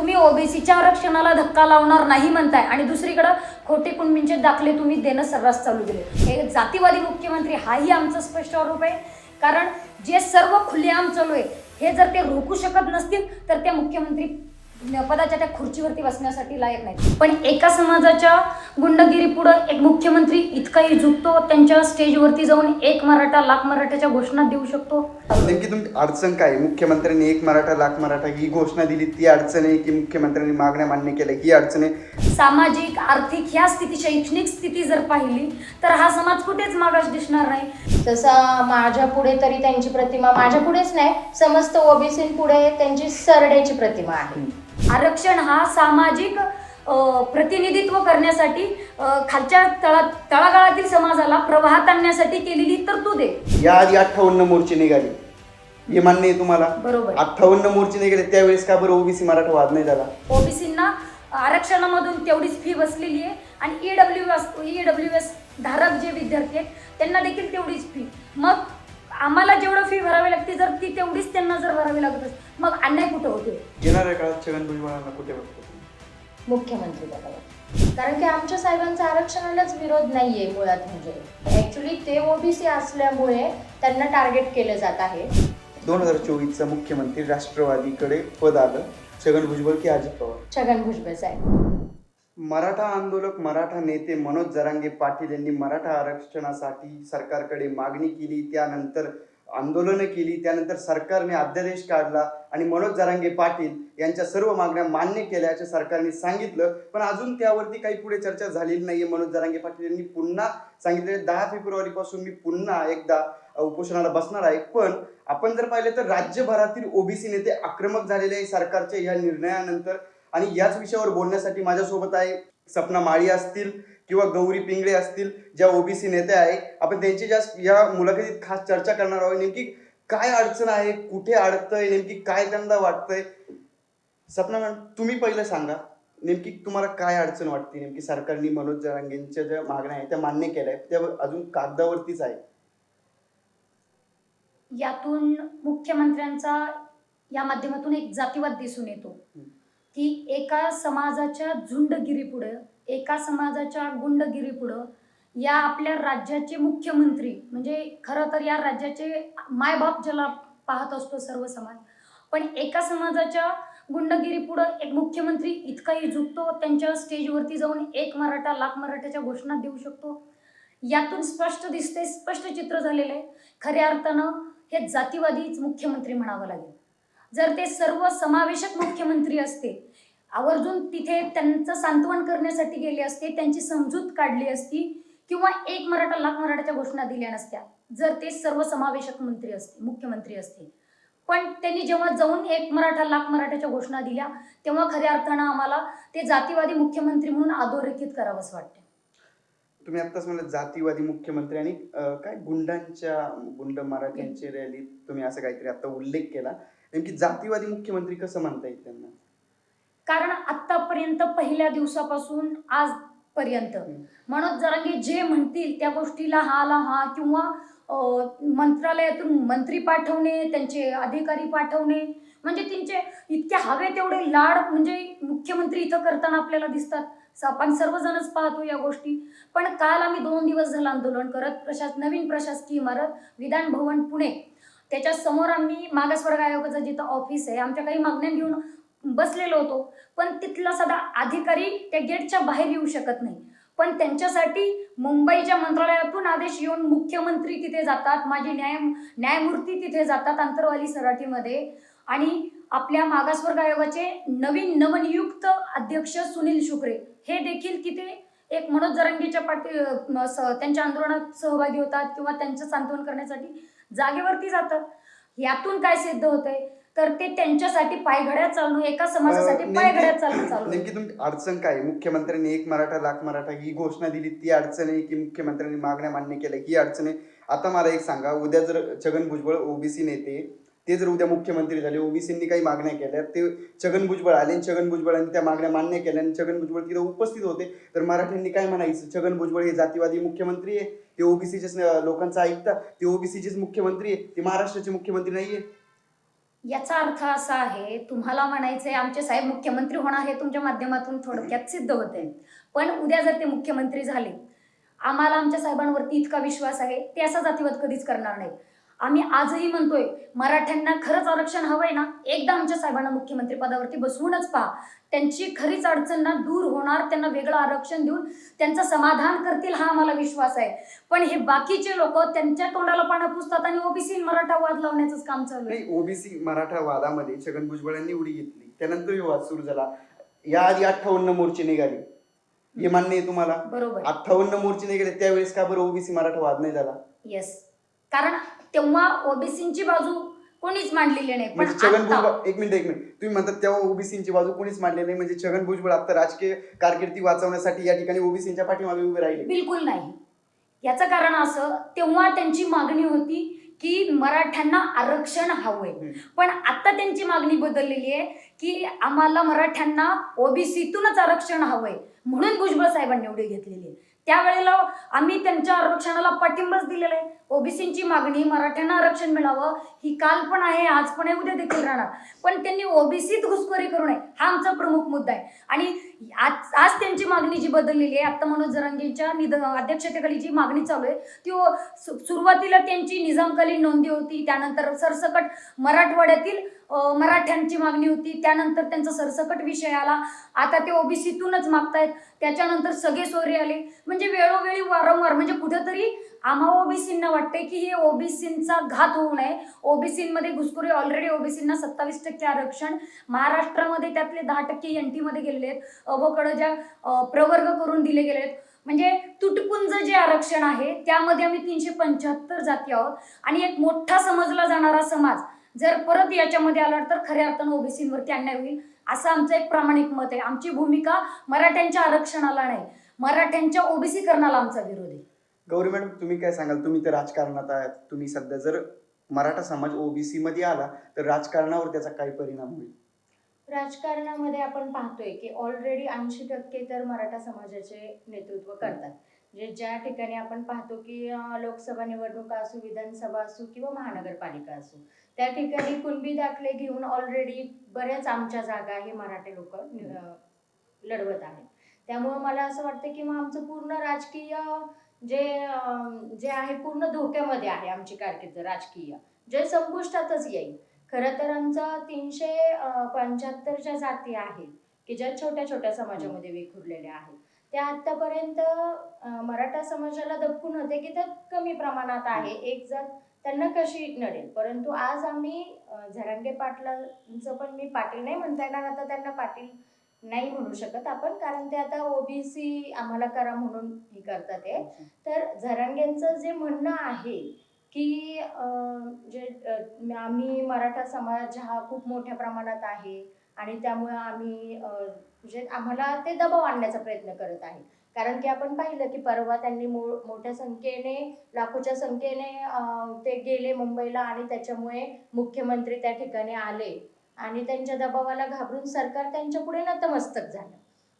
तुम्ही ओबीसीच्या आरक्षणाला धक्का लावणार नाही म्हणताय आणि दुसरीकडे खोटे कुणबींचे दाखले तुम्ही देणं सर्रास चालू केले. हे जातीवादी मुख्यमंत्री हाही आमचा स्पष्ट आरोप आहे. कारण जे सर्व खुलेआम चालू आहे हे जर ते रोखू शकत नसतील तर त्या मुख्यमंत्री पदाच्या त्या खुर्चीवरती बसण्यासाठी लायक नाही. पण एका समाजाच्या गुंडगिरी पुढे एक मुख्यमंत्री इतकाही झुकतो, त्यांच्या स्टेजवरती जाऊन एक मराठा लाख मराठाच्या घोषणा देऊ शकतो. नेमकी तुमची अडचण काय? मुख्यमंत्र्यांनी एक मराठा लाख मराठा ही घोषणा दिली ती अडचण आहे की मुख्यमंत्र्यांनी मागण्या मान्य केल्या ही अडचण आहे? सामाजिक आर्थिक ह्या स्थिती, शैक्षणिक स्थिती जर पाहिली तर हा समाज कुठेच मागास दिसणार नाही. जसं माझ्या पुढे तरी त्यांची प्रतिमा, माझ्या पुढेच नाही समस्त ओबीसी पुढे त्यांची सरडेची प्रतिमा आहे. आरक्षण हा सामाजिक प्रतिनिधित्व करण्यासाठी खालच्या तळागाळातील समाजाला प्रवाहात आणण्यासाठी केलेली तरतूद आहे. याआधी 58 मोर्चे निघाले, हे मान्य आहे तुम्हाला? बरोबर. 58 मोर्चे निघाले, त्यावेळेस का बरं ओबीसी मराठा वाद नाही झाला? ओबीसींना आरक्षणामधून तेवढीच फी बसलेली आहे आणि ईडब्ल्यूएस धारक जे विद्यार्थी आहेत त्यांना देखील तेवढीच फी. मग आम्हाला जेवढं फी भरावी लागते जर ती तेवढीच त्यांना जर भरावी लागत असेल मग अन्याय कुठं होते? येणाऱ्या काळात छगन भुजबळांना कुठे बघतो? मुख्यमंत्री पदावर. कारण की आमच्या साहेबांचा आरक्षणालाच विरोध नाहीये मुळात. म्हणजे ऍक्च्युली ते ओबीसी असल्यामुळे त्यांना टार्गेट केलं जात आहे. 2024चा मुख्यमंत्री राष्ट्रवादीकडे पद आलं, छगन भुजबळ की अजित पवार? छगन भुजबळ साहेब. मराठा आंदोलक मराठा नेते मनोज जरांगे पाटील यांनी मराठा आरक्षणासाठी सरकारकडे मागणी केली, त्यानंतर आंदोलनं केली, त्यानंतर सरकारने अध्यादेश काढला आणि मनोज जरांगे पाटील यांच्या सर्व मागण्या मान्य केल्याचे सरकारने सांगितलं. पण अजून त्यावरती काही पुढे चर्चा झालेली नाहीये. मनोज जरांगे पाटील यांनी पुन्हा सांगितले 10 फेब्रुवारीपासून मी पुन्हा एकदा उपोषणाला बसणार आहे. पण आपण जर पाहिलं तर राज्यभरातील ओबीसी नेते आक्रमक झालेले आहे सरकारच्या या निर्णयानंतर. आणि याच विषयावर बोलण्यासाठी माझ्यासोबत आहे सपना माळी असतील किंवा गौरी पिंगळे असतील, ज्या ओबीसी नेत्या आहे. आपण त्यांची या मुलाखतीत खास चर्चा करणार आहोत. नेमकी काय अडचण आहे, कुठे अडतंय, नेमकी काय त्यांना वाटतंय? सपना मॅडम, तुम्ही पहिलं सांगा, नेमकी तुम्हाला काय अडचण वाटते? नेमकी सरकारने मनोज जरांगेंच्या ज्या मागण्या आहेत त्या मान्य केल्या आहेत, त्या अजून कागदावरतीच आहे. यातून मुख्यमंत्र्यांचा या माध्यमातून एक जातीवाद दिसून येतो की एका समाजाच्या झुंडगिरीपुढे, एका समाजाच्या गुंडगिरीपुढं या आपल्या राज्याचे मुख्यमंत्री, म्हणजे खरं तर या राज्याचे मायबाप ज्याला पाहत असतो सर्व समाज, पण एका समाजाच्या गुंडगिरीपुढं एक मुख्यमंत्री इतकाही झुकतो, त्यांच्या स्टेजवरती जाऊन एक मराठा लाख मराठाच्या घोषणा देऊ शकतो. यातून स्पष्ट दिसते, स्पष्ट चित्र झालेलं आहे. खऱ्या अर्थानं हे जातीवादीच मुख्यमंत्री म्हणावं लागेल. जर ते सर्व समावेशक मुख्यमंत्री असते, आवर्जून तिथे त्यांचं सांत्वन करण्यासाठी गेले असते, त्यांची समजूत काढली असती किंवा एक मराठा लाख मराठाच्या घोषणा दिल्या नसत्या, जर ते सर्व समावेशक मंत्री असते, मुख्यमंत्री असते. पण त्यांनी जेव्हा जाऊन एक मराठा लाख मराठाच्या घोषणा दिल्या तेव्हा खऱ्या अर्थानं आम्हाला ते जातीवादी मुख्यमंत्री म्हणून अधोरेखित करावंच वाटतं. तुम्ही आत्ताच म्हणलं जातीवादी मुख्यमंत्री आणि काय गुंड मराठ्यांची रॅली, तुम्ही असं काहीतरी आता उल्लेख केला. नेमकी जातीवादी मुख्यमंत्री कसं म्हणता येईल त्यांना? कारण आतापर्यंत पहिल्या दिवसापासून आजपर्यंत मनोज जरांगे जे म्हणतील त्या गोष्टीला हाला हा किंवा मंत्रालयातून मंत्री पाठवणे, त्यांचे अधिकारी पाठवणे, म्हणजे त्यांचे इतके हवे तेवढे लाड म्हणजे मुख्यमंत्री इथं करताना आपल्याला दिसतात. आपण सर्वजणच पाहतो या गोष्टी. पण काल आम्ही 2 दिवस झालं आंदोलन करत नवीन प्रशासकीय इमारत विधान भवन पुणे त्याच्या समोर आम्ही मागासवर्ग आयोगाचं जिथं ऑफिस आहे, आमच्या काही मागण्या घेऊन बसलेलो होतो. पण तिथला सदा अधिकारी त्या गेटच्या बाहेर येऊ शकत नाही. पण त्यांच्यासाठी मुंबईच्या मंत्रालयातून आदेश येऊन मुख्यमंत्री तिथे जातात, माझे न्यायमूर्ती तिथे जातात अंतरवाली सराटीमध्ये. आणि आपल्या मागासवर्ग आयोगाचे नवनियुक्त अध्यक्ष सुनील शुक्रे हे देखील तिथे एक मनोज जरांगेच्या त्यांच्या आंदोलनात सहभागी होतात किंवा त्यांचं सांत्वन करण्यासाठी जागेवरती जातात. यातून काय सिद्ध होतंय तर ते त्यांच्यासाठी पायघड्या चालणं, एका समाजासाठी पायघड्या चालणं चालू. नेमकी तुमची अडचण काय? मुख्यमंत्र्यांनी एक मराठा लाख मराठा ही घोषणा दिली ती अडचण आहे की मुख्यमंत्र्यांनी मागण्या मान्य केल्या ही अडचण आहे? आता मला एक सांगा, उद्या जर छगन भुजबळ ओबीसी नेते ते जर उद्या मुख्यमंत्री झाले, ओबीसींनी काही मागण्या केल्या, ते छगन भुजबळ आले आणि छगन भुजबळांनी त्या मागण्या मान्य केल्या आणि छगन भुजबळ तिथे उपस्थित होते, तर मराठ्यांनी काय म्हणायचं? छगन भुजबळ हे जातीवादी मुख्यमंत्री आहे, ते ओबीसीच्याच लोकांचं ऐकतात, ते ओबीसीचेच मुख्यमंत्री आहे, ते महाराष्ट्राचे मुख्यमंत्री नाहीये. याचा अर्थ असा आहे, तुम्हाला म्हणायचंय आमचे साहेब मुख्यमंत्री होणार हे तुमच्या माध्यमातून थोडक्यात सिद्ध होते. पण उद्या जर ते मुख्यमंत्री झाले, आम्हाला आमच्या साहेबांवरती इतका विश्वास आहे, ते असा जातीवाद कधीच करणार नाहीत. आम्ही आजही म्हणतोय, मराठ्यांना खरंच आरक्षण हवंय ना, एकदा आमच्या साहेबांना मुख्यमंत्री पदावरती बसवूनच पहा. त्यांची खरीच अडचण ना दूर होणार, त्यांना वेगळं आरक्षण देऊन त्यांचं समाधान करतील, हा आम्हाला विश्वास आहे. पण हे बाकीचे लोक त्यांच्या तोंडाला पानं पुसतात आणि ओबीसी मराठा वाद लावण्याचंच काम चालू आहे. नाही, ओबीसी मराठा वादामध्ये छगन भुजबळांनी उडी घेतली, त्यानंतर वाद सुरू झाला. याआधी 58 मोर्चे निघाले, हे मान्य आहे तुम्हाला? बरोबर. 58 मोर्चे निघाले, त्यावेळेस का बरं ओबीसी मराठा वाद नाही झाला? येस, कारण तेव्हा ओबीसीची बाजू कोणीच मांडलेली नाही. पण म्हणजे छगन आता भुजबळ, एक मिनिट तुम्ही म्हणतात तेव्हा ओबीसीची बाजू कोणीच मांडली नाही, म्हणजे छगन भुजबळ आता राजकीय कारकिर्दी वाचवण्यासाठी या ठिकाणी ओबीसीच्या पाठीमागे उभे राहिले? बिलकुल नाही. याचं कारण असं, तेव्हा त्यांची मागणी होती की मराठ्यांना आरक्षण हवंय. पण आता त्यांची मागणी बदललेली आहे की आम्हाला मराठ्यांना ओबीसीतूनच आरक्षण हवंय, म्हणून भुजबळ साहेबांनी निवडी घेतलेली आहे. त्यावेळेला आम्ही त्यांच्या आरक्षणाला पाठिंबाच दिलेला आहे. ओबीसीची मागणी मराठ्यांना आरक्षण मिळावं ही काल पण आहे, आज पण आहे, उद्या देखील राहणार. पण त्यांनी ओबीसीत घुसखोरी करू नये, हा आमचा प्रमुख मुद्दा आहे. आणि आज त्यांची मागणी जी बदललेली आहे, आता मनोज जरांगेंच्या अध्यक्षतेखाली जी मागणी चालू आहे ती सुरुवातीला त्यांची निजामकालीन नोंदी होती, त्यानंतर सरसकट मराठवाड्यातील मराठ्यांची मागणी होती, त्यानंतर त्यांचा सरसकट विषय आला, आता ते ओबीसीतूनच मागतायत, त्याच्यानंतर सगळे सोयरे आले. म्हणजे वेळोवेळी वारंवार, म्हणजे कुठेतरी आम्हा ओबीसींना वाटतंय की हे ओबीसींचा घात होऊ नये. ओबीसींमध्ये घुसखोरी, ऑलरेडी ओबीसींना 27% आरक्षण, महाराष्ट्रामध्ये त्यातले 10% एनटी मध्ये गेलेले आहेत, अबकडे ज्या प्रवर्ग करून दिले गेले आहेत. म्हणजे तुटपुंज जे आरक्षण आहे त्यामध्ये आम्ही 375 जाती आहोत. आणि एक मोठा समजला जाणारा समाज जर परत याच्यामध्ये आला तर खऱ्या अर्थानं ओबीसींवरती अन्याय होईल, असं आमचं एक प्रामाणिक मत आहे. आमची भूमिका मराठ्यांच्या आरक्षणाला नाही, मराठ्यांच्या ओबीसीकरणाला आमचा विरोध आहे. गौरी मॅडम, तुम्ही काय सांगाल? तुम्ही तर राजकारणात आहात, तुम्ही सध्या जर मराठा समाज ओबीसी मध्ये आला तर राजकारणावर त्याचा काय परिणाम होईल? राजकारणामध्ये आपण पाहतोय की ऑलरेडी 80% तर मराठा समाजाचे नेतृत्व करतात. म्हणजे ज्या ठिकाणी आपण पाहतो की लोकसभा निवडणुका असो, विधानसभा असो किंवा महानगरपालिका असो, त्या ठिकाणी कुणबी दाखले घेऊन ऑलरेडी बऱ्याच आमच्या जागा हे मराठी लोक लढवत आहेत. त्यामुळे मला असं वाटतं की मग आमचं पूर्ण राजकीय जे आहे पूर्ण धोक्यामध्ये आहे. आमची कारकीर्द राजकीय जे संपुष्टातच येईल. खरं तर आमचं 375 ज्या जाती आहेत की ज्या छोट्या छोट्या समाजामध्ये विखुरलेल्या आहेत, त्या आतापर्यंत मराठा समाजाला दबकून होते की त्यात कमी प्रमाणात आहे, एक जात त्यांना कशी नडेल. परंतु आज आम्ही झरांगे पाटलांचं पण, मी पाटील नाही म्हणता येणार आता, त्यांना पाटील नाही म्हणू शकत आपण, कारण ते आता ओबीसी आम्हाला करा म्हणून हे करतात आहे. तर झरांगेंचं जे म्हणणं आहे की आम्ही मराठा समाज हा खूप मोठ्या प्रमाणात आहे आणि त्यामुळे आम्ही म्हणजे आम्हाला ते दबाव आणण्याचा प्रयत्न करत आहे. कारण की आपण पाहिलं की परवा त्यांनी मोठ्या संख्येने, लाखोच्या संख्येने ते गेले मुंबईला आणि त्याच्यामुळे मुख्यमंत्री त्या ठिकाणी आले आणि त्यांच्या दबावाला घाबरून सरकार त्यांच्या पुढे नतमस्तक झालं.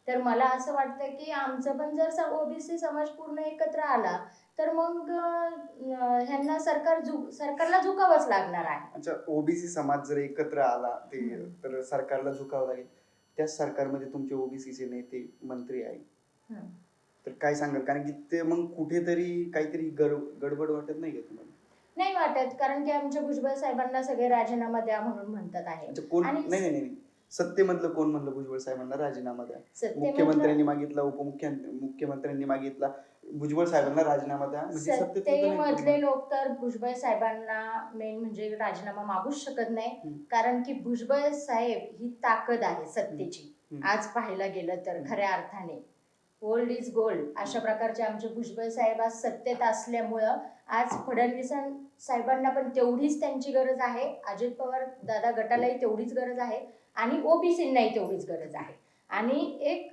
तर मला असं वाटतं की आमचं पण जर ओबीसी समाज पूर्ण एकत्र आला तर मग ह्यांना सरकारला झुकावंच लागणार आहे. अच्छा, ओबीसी समाज जर एकत्र आला ते तर सरकारला झुकावं लागेल. त्याच सरकारमध्ये तुमचे ओबीसीचे नेते मंत्री आहे, तर काय सांगाल? कारण की ते मग कुठेतरी काहीतरी गडबड वाटत नाही का तुम्हाला? नाही वाटत, कारण की आमच्या भुजबळ साहेबांना सगळे राजीनामा द्या म्हणून म्हणतात आहे. कोण? नाही, सत्तेमधलं कोण म्हणलं भुजबळ साहेबांना राजीनामा द्या? मुख्यमंत्र्यांनी मागितला, मुख्यमंत्र्यांनी मागितला, भुजबळ साहेबांना राजीनामा द्या. म्हणजे सत्तेमधले लोक तर भुजबळ साहेबांना मेन म्हणजे राजीनामा मागूच शकत नाही, कारण की भुजबळ साहेब ही ताकद आहे सत्तेची. आज पाहायला गेलं तर खऱ्या अर्थाने ओल्ड इज गोल्ड अशा प्रकारचे आमचे भुजबळ साहेब आज सत्तेत असल्यामुळं आज फडणवीस साहेबांना पण तेवढीच त्यांची गरज आहे, अजित पवार दादा गटालाही तेवढीच गरज आहे आणि ओबीसींनाही तेवढीच गरज आहे. आणि एक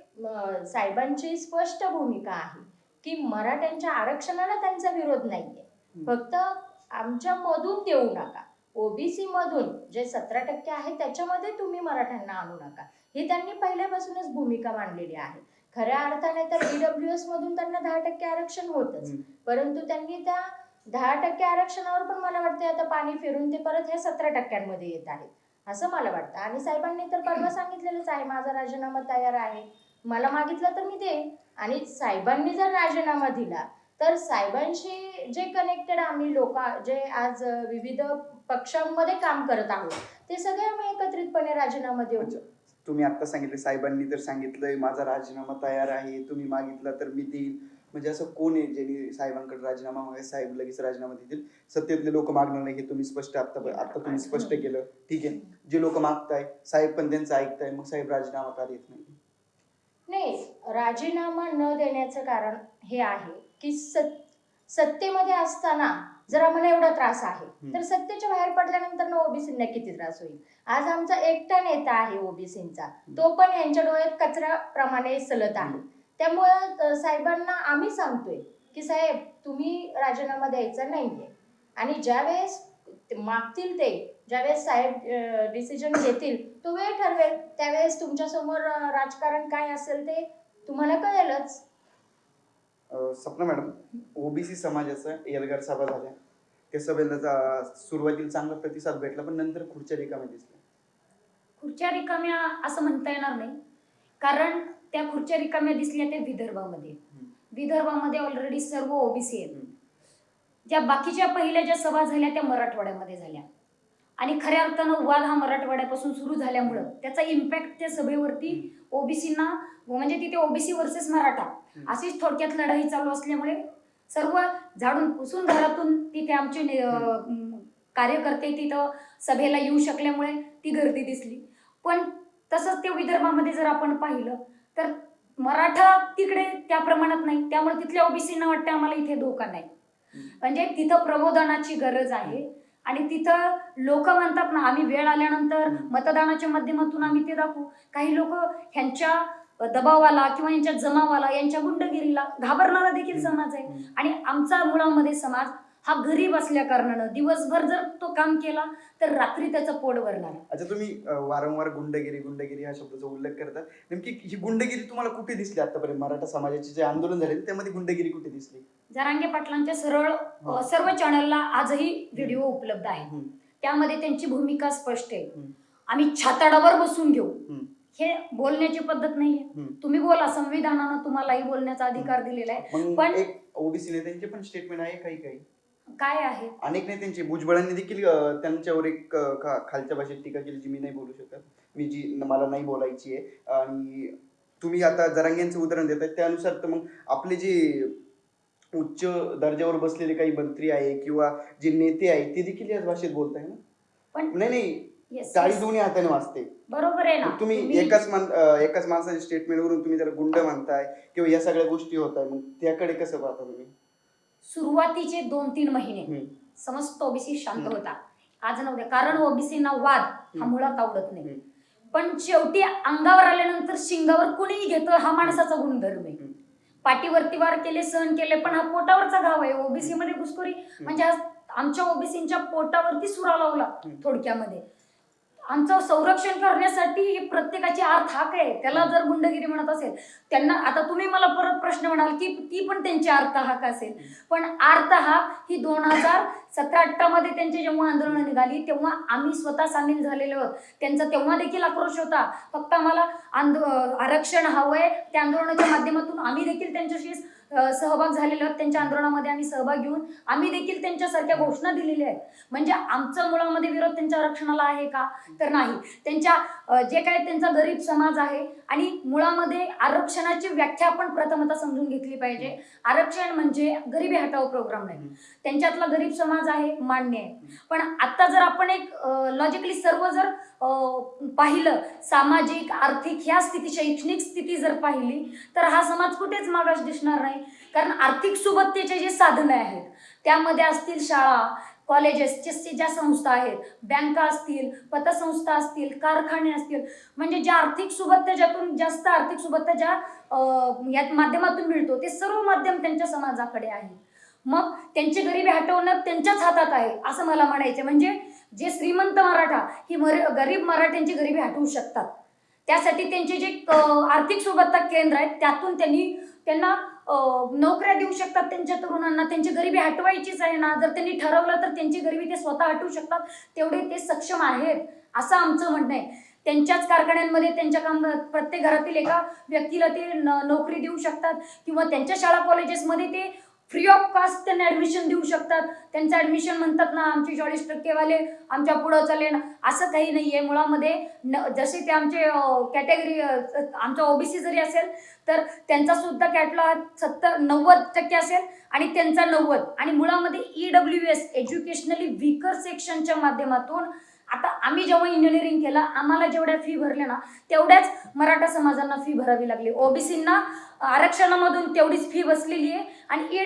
साहेबांची स्पष्ट भूमिका आहे की मराठ्यांच्या आरक्षणाला त्यांचा विरोध नाहीये, फक्त आमच्या मधून देऊ नका, ओबीसी मधून जे 17% आहे त्याच्यामध्ये तुम्ही मराठ्यांना आणू नका, ही त्यांनी पहिल्यापासूनच भूमिका मांडलेली आहे. खऱ्या अर्थाने तर ईडब्ल्यूएस मधून त्यांना 10% आरक्षण होतच, परंतु त्यांनी त्या 10% आरक्षणावर पण मला वाटतं आता पाणी फिरून ते परत ह्या 17% येत आहेत. असं मला वाटतं. आणि साहेबांनी तर परवा सांगितलेलंच आहे, माझा राजीनामा तयार आहे, मला मागितलं तर मी देईन. आणि साहेबांनी जर राजीनामा दिला तर साहेबांशी जे कनेक्टेड आम्ही लोक, जे आज विविध पक्षांमध्ये काम करत आहोत, ते सगळे आम्ही एकत्रितपणे राजीनामा देऊ. अच्छा. तुम्ही आता सांगितले साहेबांनी तर सांगितलंय माझा राजीनामा तयार आहे, तुम्ही मागितला तर मी देईन. म्हणजे असं कोण आहे ज्यांनी साहेबांकडे राजीनामा मागाय साहेब लगेच राजीनामा देतील? सत्तेतले लोक मागणार नाही हे तुम्ही स्पष्ट आता तुम्ही स्पष्ट केलं. ठीक आहे, जे लोक मागताय साहेब पण त्यांचं ऐकताय, मग साहेब राजीनामा का देत नाही? नाही, राजीनामा न देण्याचं कारण हे आहे की सत्तेमध्ये असताना जर आम्हाला एवढा त्रास आहे, तर सत्तेच्या बाहेर पडल्यानंतर ना ओबीसींना किती त्रास होईल. आज आमचा एकटा नेता आहे ओबीसींचा, तो पण यांच्या डोळ्यात कचऱ्याप्रमाणे सलत आहे. त्यामुळं साहेबांना आम्ही सांगतोय की साहेब तुम्ही राजीनामा द्यायचा नाहीये, आणि ज्यावेळेस मागतील ते, ज्यावेळेस साहेब डिसिजन घेतील, तो वेळ ठरवेल, त्यावेळेस तुमच्या समोर राजकारण काय असेल ते तुम्हाला कळेलच. सपना मॅडम, ओबीसी समाजाचा एल्गार सभा झाल्या, त्या सभेला सुरुवातीला चांगला प्रतिसाद भेटला, पण नंतर खुर्च्या रिकाम्या दिसल्या. खुर्च्या रिकाम्या असं म्हणता येणार नाही, कारण त्या खुर्च्या रिकाम्या दिसल्या त्या विदर्भामध्ये. विदर्भामध्ये ऑलरेडी सर्व ओबीसी आहेत. ज्या बाकीच्या पहिल्या ज्या सभा झाल्या त्या मराठवाड्यामध्ये झाल्या, आणि खऱ्या अर्थानं वाद हा मराठवाड्यापासून सुरू झाल्यामुळं त्याचा इम्पॅक्ट त्या सभेवरती ओबीसींना, म्हणजे तिथे ओबीसी वर्सेस मराठा अशीच थोडक्यात लढाई चालू असल्यामुळे सर्व झाडून पुसून घरातून तिथे आमचे कार्यकर्ते तिथं सभेला येऊ शकल्यामुळे ती गर्दी दिसली. पण तसंच त्या विदर्भामध्ये जर आपण पाहिलं तर मराठा तिकडे त्या प्रमाणात नाही, त्यामुळे तिथल्या ओबीसींना वाटतं आम्हाला इथे धोका नाही. म्हणजे तिथं प्रबोधनाची गरज आहे. आणि तिथं लोक म्हणतात ना, आम्ही वेळ आल्यानंतर मतदानाच्या माध्यमातून आम्ही ते दाखवू. काही लोक ह्यांच्या दबावाला किंवा यांच्या जमावाला, यांच्या गुंडगिरीला घाबरणारा देखील समाज आहे. आणि आमचा मुळामध्ये समाज हा गरीब असल्या कारणानं दिवसभर जर तो काम केला तर रात्री त्याचं पोट भरणार. अच्छा, तुम्ही वारंवार गुंडगिरी गुंडगिरी हा शब्दाचा उल्लेख करता. नेमकी ही गुंडगिरी तुम्हाला कुठे दिसली आतापर्यंत? मराठा समाजाचे जे आंदोलन झाले त्यामध्ये गुंडगिरी कुठे दिसली? जरांगे पाटलांच्या सर्व चॅनलला आजही व्हिडिओ उपलब्ध आहे, त्यामध्ये त्यांची भूमिका स्पष्ट आहे. आम्ही छाताडावर बसून घेऊ, हे बोलण्याची पद्धत नाहीये. तुम्ही बोला, संविधानानं तुम्हालाही बोलण्याचा अधिकार दिलेला आहे. पण एक ओबीसी नेत्यांचे पण स्टेटमेंट आहे, काही काही काय आहे, अनेक नेत्यांचे, भुजबळांनी देखील त्यांच्यावर एक खालच्या भाषेत टीका केली, जी मी नाही बोलू शकत, मला नाही बोलायची आहे. आणि तुम्ही आता जरांगेंचं उदाहरण देताय त्यानुसार तर मग आपले जे उच्च दर्जावर बसलेले काही मंत्री आहे किंवा जे नेते आहे ते देखील याच भाषेत बोलताय ना? पण नाही, टाळी दोन्ही हाताने वाजते. बरोबर आहे ना. तुम्ही एकाच माणसाच्या स्टेटमेंटवरून तुम्ही त्याला गुंड म्हणताय किंवा या सगळ्या गोष्टी होत आहे, मग त्याकडे कसं पाहता तुम्ही? सुरुवातीचे 2-3 महिने समस्त ओबीसी शांत होता, आज नव्हते, कारण ओबीसींना वाद हा मुळात आवडत नाही. पण शेवटी अंगावर आल्यानंतर शिंगावर कुणीही घेतं, हा माणसाचा गुणधर्म आहे. पाठीवरती वार केले, सहन केले, पण हा पोटावरचा घाव आहे. ओबीसी मध्ये घुसखोरी म्हणजे आज आमच्या ओबीसींच्या पोटावरती सुरा लावला. थोडक्यामध्ये आमचं संरक्षण करण्यासाठी ही प्रत्येकाची अर्थ हाक आहे. त्याला जर गुंडगिरी म्हणत असेल त्यांना, आता तुम्ही मला परत प्रश्न म्हणाल की ती पण त्यांची अर्थ हाक असेल, पण अर्थ हाक ही 2017-18 मध्ये त्यांची जेव्हा आंदोलनं निघाली तेव्हा आम्ही स्वतः सामील झालेलो आहोत. त्यांचा तेव्हा देखील आक्रोश होता, फक्त आम्हाला आरक्षण हवंय. त्या आंदोलनाच्या माध्यमातून आम्ही देखील त्यांच्याशी सहभाग झालेले आहोत. त्यांच्या आंदोलनामध्ये आम्ही सहभाग घेऊन आम्ही देखील त्यांच्यासारख्या घोषणा दिलेल्या आहेत. म्हणजे आमचा मुळामध्ये विरोध त्यांच्या आरक्षणाला आहे का? तर नाही. त्यांच्या जे काही त्यांचा गरीब समाज आहे, आणि मुळामध्ये आरक्षणाची व्याख्या आपण प्रथमतः समजून घेतली पाहिजे. आरक्षण म्हणजे गरिबी हटाव प्रोग्राम नाही. त्यांच्यातला गरीब समाज आहे, मान्य आहे. पण आता जर आपण एक लॉजिकली सर्व जर पाहिलं, सामाजिक, आर्थिक ह्या स्थिती, शैक्षणिक स्थिती जर पाहिली तर हा समाज कुठेच मागास दिसणार नाही. कारण आर्थिक सुबत्तेचे जे साधनं आहेत त्यामध्ये असतील शाळा, कॉलेजेसचे ज्या संस्था आहेत, बँका असतील, पतसंस्था असतील, कारखाने असतील, म्हणजे ज्या आर्थिक सुबत्ता, ज्यातून जास्त आर्थिक सुबत्ता ज्या या माध्यमातून मिळतो ते सर्व माध्यम त्यांच्या समाजाकडे आहे. मग त्यांची गरिबी हटवणं त्यांच्याच हातात आहे असं मला म्हणायचं. म्हणजे जे श्रीमंत मराठा ही गरीब मराठ्यांची गरिबी हटवू शकतात. त्यासाठी त्यांचे जे आर्थिक सुबत्ता केंद्र आहेत त्यातून त्यांना नोकऱ्या देऊ शकतात त्यांच्या तरुणांना. त्यांची गरिबी हटवायचीच आहे ना, जर त्यांनी ठरवलं तर त्यांची गरिबी ते स्वतः हटवू शकतात. तेवढे ते सक्षम आहेत असं आमचं म्हणणं आहे. त्यांच्याच कारखान्यांमध्ये त्यांच्या काम प्रत्येक घरातील एका व्यक्तीला ते नोकरी देऊ शकतात किंवा त्यांच्या शाळा कॉलेजेसमध्ये ते फ्री ऑफ कॉस्ट त्यांना ऍडमिशन देऊ शकतात. त्यांचं ऍडमिशन म्हणतात ना आमचे 40% वाले आमच्या पुढं चालले ना, असं काही नाहीये. मुळामध्ये जसे ते आमचे कॅटेगरी आमचा ओबीसी जरी असेल तर त्यांचा सुद्धा कॅटला 90% असेल आणि त्यांचा 90. आणि मुळामध्ये EWS एज्युकेशनली वीकर सेक्शनच्या माध्यमातून आता आम्ही जेव्हा इंजिनिअरिंग केलं आम्हाला जेवढ्या फी भरल्या ना तेवढ्याच मराठा समाजांना फी भरावी लागली. ओबीसींना आरक्षणामधून तेवढीच फी बसलेली आहे आणि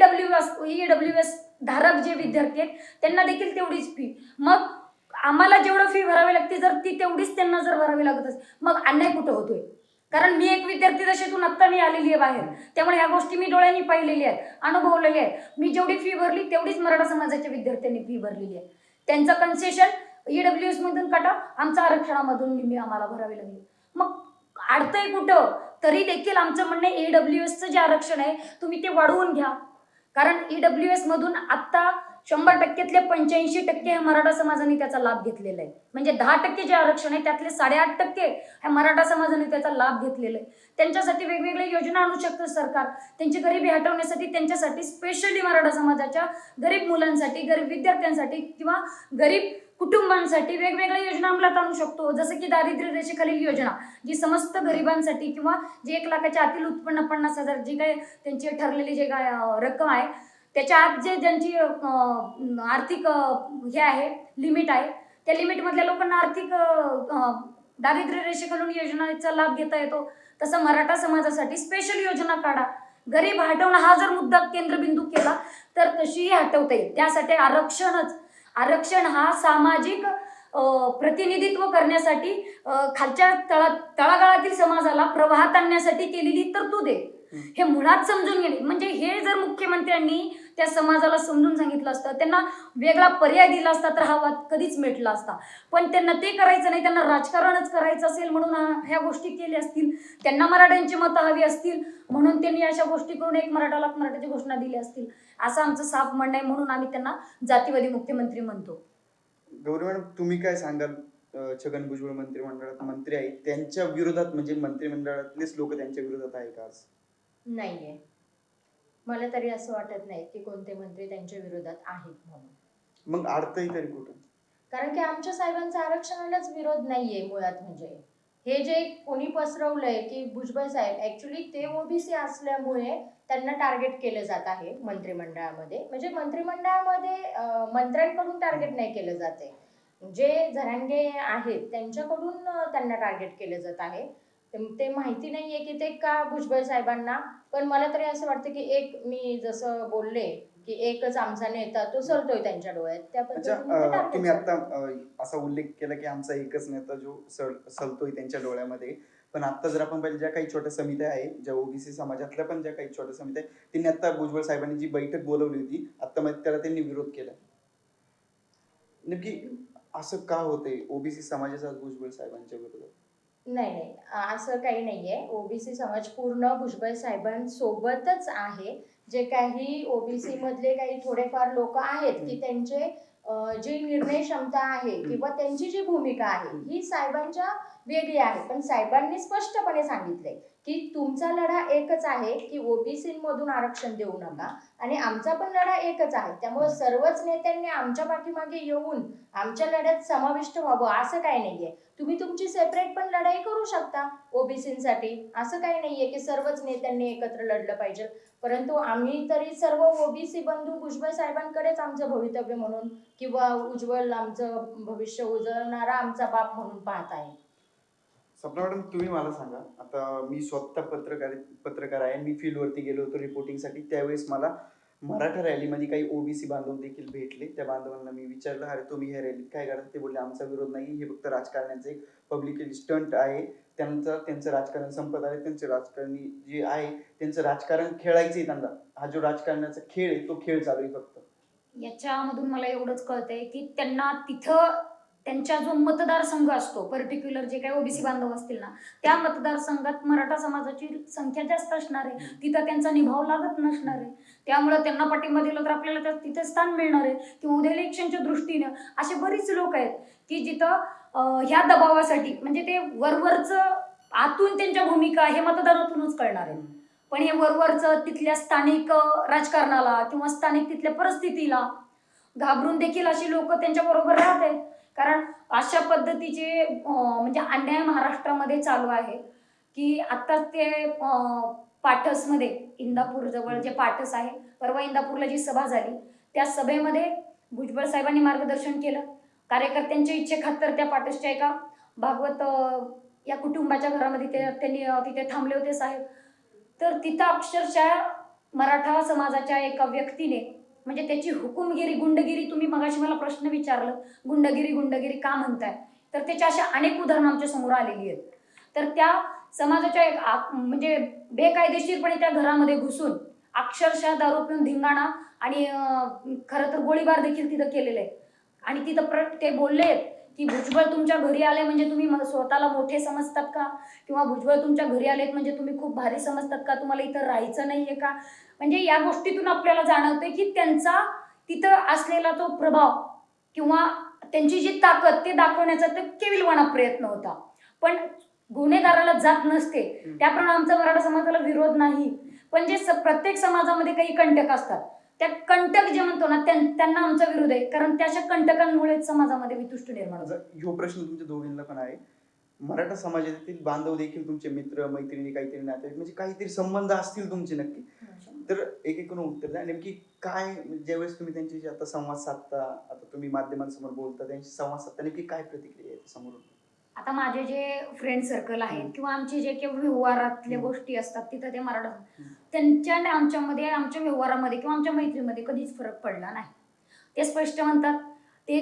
ईडब्ल्यूएस धारक जे विद्यार्थी आहेत त्यांना देखील तेवढीच फी. मग आम्हाला जेवढं फी भरावी लागते जर ती तेवढीच त्यांना जर भरावी लागत असेल मग अन्याय कुठं होतोय? कारण मी एक विद्यार्थी दशेतून आत्ता मी आलेली आहे बाहेर, त्यामुळे ह्या गोष्टी मी डोळ्यांनी पाहिलेल्या आहेत, अनुभवलेल्या आहेत. मी जेवढी फी भरली तेवढीच मराठा समाजाच्या विद्यार्थ्यांनी फी भरलेली आहे. त्यांचं कन्सेशन EWS मधून काटा, आमचं आरक्षणामधून निम्मी आम्हाला भरावी लागली. मग अडतंय कुठं? तरी देखील आमचं म्हणणं आहे EWSचं जे आरक्षण आहे तुम्ही ते वाढवून घ्या. कारण EWS मधून आत्ता 100%तले 85% ह्या मराठा समाजाने त्याचा लाभ घेतलेला आहे. म्हणजे 10% जे आरक्षण आहे त्यातले 8.5% ह्या मराठा समाजाने त्याचा लाभ घेतलेला आहे. त्यांच्यासाठी वेगवेगळ्या योजना आणू शकतं सरकार. त्यांची गरिबी हटवण्यासाठी त्यांच्यासाठी स्पेशली मराठा समाजाच्या गरीब मुलांसाठी, गरीब विद्यार्थ्यांसाठी किंवा गरीब कुटुंबांसाठी वेगवेगळ्या योजना अंमलात आणू शकतो. जसं की दारिद्र्य रेषेखालील योजना जी समस्त गरिबांसाठी किंवा जे 1 लाखाच्या आतील उत्पन्न 50,000 जी काय त्यांची ठरलेली जे काय रक्कम आहे त्याच्या आत जे ज्यांची आर्थिक हे आहे लिमिट आहे त्या लिमिटमधल्या लोकांना आर्थिक दारिद्र्य रेषेखालून योजनेचा लाभ घेता येतो. तसं मराठा समाजासाठी स्पेशल योजना काढा. गरीब हटवणं हा जर मुद्दा केंद्रबिंदू केला तर तशीही हटवता येईल. त्यासाठी आरक्षण हा सामाजिक प्रतिनिधित्व करण्यासाठी खालच्या तळागाळातील समाजाला प्रवाहात आणण्यासाठी केलेली तरतूद आहे. हे मुळात समजून घेणे म्हणजे हे जर मुख्यमंत्र्यांनी त्या समाजाला समजून सांगितलं असतं, त्यांना वेगळा पर्याय दिला असता तर हा वाद कधीच मिटला असता. पण त्यांना ते करायचं नाही, त्यांना राजकारणच करायचं असेल म्हणून ह्या गोष्टी केल्या असतील. त्यांना मराठ्यांची मतं हवी असतील म्हणून त्यांनी अशा गोष्टी करून एक मराठाला मराठ्याची घोषणा दिली असतील असं आमचं साफ म्हणणं आहे. म्हणून आम्ही त्यांना जातीवादी मुख्यमंत्री म्हणतो. गौरी मॅडम, तुम्ही काय सांगाल? छगन भुजबळ मंत्रिमंडळात मंत्री आहेत, त्यांच्या विरोधात म्हणजे मंत्रिमंडळातलेच लोक त्यांच्या विरोधात आहे का? आज नाहीये. मला तरी असं वाटत नाही की कोणते मंत्री त्यांच्या विरोधात आहेत म्हणून. मग अडतंही तरी कुठं? कारण की आमच्या साहेबांचा आरक्षणालाच विरोध नाहीये मुळात. म्हणजे हे जे कोणी पसरवलंय की भुजबळ साहेब ऍक्च्युली ते ओबीसी असल्यामुळे त्यांना टार्गेट केलं जात आहे मंत्रिमंडळामध्ये. म्हणजे मंत्रिमंडळामध्ये मंत्र्यांकडून टार्गेट नाही केलं जाते, जे झरांगे आहेत त्यांच्याकडून त्यांना टार्गेट केलं जात आहे. ते माहिती नाहीये की ते का भुजबळ साहेबांना. पण मला तरी असं वाटतं की एक मी जसं बोलले की एकच आमचा नेता तो सलतोय त्यांच्या डोळ्यात, त्या पद्धतीने तुम्ही आता असा उल्लेख केला की आमचा एकच नेता जो सलतोय त्यांच्या डोळ्यामध्ये. पण आता जर आपण पाहिलं ज्या काही छोट्या समित्या आहे, ज्या ओबीसी समाजातल्या पण ज्या काही छोट्या समित्या आहे, त्यांनी आता भुजबळ साहेबांनी जी बैठक बोलवली होती आता मध्ये त्याला त्यांनी विरोध केला. नक्की असं का होतंय ओबीसी समाजाचा भुजबळ साहेबांच्या विरोधात? नाही, असं काही नाहीये. ओबीसी समाज पूर्ण भुजबळ साहेबांसोबतच आहे. जे काही ओबीसी मधले काही थोडेफार लोक आहेत की त्यांचे जी निर्णय क्षमता आहे किंवा त्यांची जी भूमिका आहे ही साहेबांच्या वेगळी आहे. पण साहेबांनी स्पष्टपणे सांगितलंय की तुमचा लढा एकच आहे की ओबीसीमधून आरक्षण देऊ नका आणि आमचा पण लढा एकच आहे. त्यामुळे सर्वच नेत्यांनी आमच्या पाठीमागे येऊन आमच्या लढ्यात समाविष्ट व्हावं असं काही नाहीये. तुम्ही तुमची सेपरेट पण लढाई करू शकता ओबीसीसाठी. असं काही नाहीये की सर्वच नेत्यांनी एकत्र लढलं पाहिजे. परंतु आम्ही तरी सर्व ओबीसी बंधू भुजबळ साहेबांकडेच आमचं भवितव्य म्हणून किंवा उज्ज्वल आमचं भविष्य उजळणारा आमचा बाप म्हणून पाहत आहे. सपना मॅडम, तुम्ही मला सांगा, आता मी स्वतः पत्रकार आहे, मी फील्डवरती गेलो होतो रिपोर्टिंगसाठी. त्यावेळेस मला मराठा रॅलीमध्ये काही ओबीसी बांधव देखील भेटले. त्या बांधवांना मी विचारलं, अरे तुम्ही ह्या रॅलीत काय करता? ते बोलले आमचा विरोध नाही, हे फक्त राजकारण्याचं एक पब्लिकली स्टंट आहे. त्यांचं राजकारण संपत आहे. त्यांचे राजकारणी जे आहे त्यांचं राजकारण खेळायचंय त्यांना. हा जो राजकारणाचा खेळ आहे तो खेळ चालू आहे फक्त. याच्यामधून मला एवढंच कळतंय की त्यांना तिथं त्यांच्या जो मतदारसंघ असतो पर्टिक्युलर जे काही ओबीसी बांधव असतील ना त्या मतदारसंघात मराठा समाजाची संख्या जास्त असणार आहे. तिथं त्यांचा निभाव लागत नसणार आहे. त्यामुळे त्यांना पाठिंबा दिला तर आपल्याला तिथे स्थान मिळणार आहे. किंवा उद्या इलेक्शनच्या दृष्टीनं असे बरीच लोक आहेत की जिथं ह्या दबावासाठी म्हणजे ते वरवरचं आतून त्यांच्या भूमिका हे मतदारातूनच कळणार आहे. पण हे वरवरचं तिथल्या स्थानिक राजकारणाला किंवा स्थानिक तिथल्या परिस्थितीला घाबरून देखील अशी लोक त्यांच्या बरोबर राहत आहेत. कारण अशा पद्धतीचे म्हणजे अन्याय महाराष्ट्रामध्ये चालू आहे की आता ते पाटसमध्ये इंदापूर जवळ जे पाटस आहे, परवा इंदापूरला जी सभा झाली त्या सभेमध्ये भुजबळ साहेबांनी मार्गदर्शन केलं. कार्यकर्त्यांच्या इच्छेखातर त्या पाटसच्या एका भागवत या कुटुंबाच्या घरामध्ये त्यांनी तिथे थांबले होते साहेब. तर तिथं अक्षरशः मराठा समाजाच्या एका व्यक्तीने म्हणजे त्याची हुकुमगिरी गुंडगिरी, तुम्ही मगाशी मला प्रश्न विचारलं गुंडगिरी गुंडगिरी का म्हणताय, तर त्याच्या अशा अनेक उदाहरणं आमच्या समोर आलेली आहेत. तर त्या समाजाच्या एक म्हणजे बेकायदेशीरपणे त्या घरामध्ये घुसून अक्षरशः दारू पिऊन धिंगाणा आणि खरं तर गोळीबार देखील तिथं केलेले आहे. आणि तिथं ते बोलले की भुजबळ तुमच्या घरी आले म्हणजे तुम्ही स्वतःला मोठे समजतात का, किंवा भुजबळ तुमच्या घरी आलेत म्हणजे तुम्ही खूप भारी समजतात का, तुम्हाला इथं राहायचं नाहीये का. म्हणजे या गोष्टीतून आपल्याला जाणवतंय की त्यांचा तिथं असलेला तो प्रभाव किंवा त्यांची जी ताकद ते दाखवण्याचा ते केविलवाणा प्रयत्न होता. पण गुन्हेगाराला जात नसते त्याप्रमाणे आमचा मराठा समाजाला विरोध नाही. पण जे प्रत्येक समाजामध्ये काही कंटक असतात, त्या कंटक जे म्हणतो ना त्यांना आमचा विरोध आहे. कारण त्या अशा कंटकांमुळे समाजामध्ये वितुष्ट निर्माण होतं. ह्यो प्रश्न तुमच्या दोघींना पण आहे. मराठा समाजातील बांधव देखील तुमचे मित्र मैत्रिणी काहीतरी नातेवाईक म्हणजे काहीतरी संबंध असतील तुमचे नक्की. तर एक एक करून उत्तर द्या. नेमकी काय ज्यावेळेस तुम्ही त्यांच्याशी आता संवाद साधता, आता तुम्ही माध्यमांसमोर बोलता, त्यांची संवाद साधता नेमकी काय प्रतिक्रिया आहे समोरून? आता माझे जे फ्रेंड सर्कल आहेत किंवा आमचे जे काही व्यवहारातल्या गोष्टी असतात तिथं ते मराठा त्यांच्या आणि आमच्यामध्ये आमच्या व्यवहारामध्ये किंवा आमच्या मैत्रीमध्ये कधीच फरक पडला नाही. ते स्पष्ट म्हणतात ते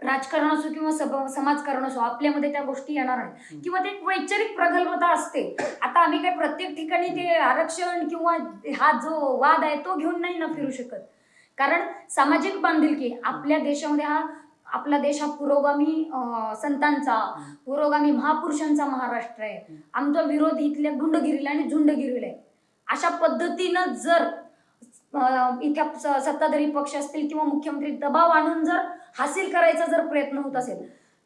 राजकारण असो किंवा समाजकारण असो आपल्यामध्ये त्या गोष्टी येणार नाही किंवा ते एक वैचारिक प्रगल्भता असते. आता आम्ही काय प्रत्येक ठिकाणी ते आरक्षण किंवा हा जो वाद आहे तो घेऊन नाही ना फिरू शकत. कारण सामाजिक बांधिलकी आपल्या देशामध्ये आपला देश हा पुरोगामी संतांचा पुरोगामी महापुरुषांचा महाराष्ट्र आहे. आमचा विरोध इथल्या गुंडगिरीला आणि झुंडगिरीला आहे. अशा पद्धतीनं जर इथे सत्ताधारी पक्ष असतील किंवा मुख्यमंत्री दबाव आणून जर हासिल करायचा जर प्रयत्न होत असेल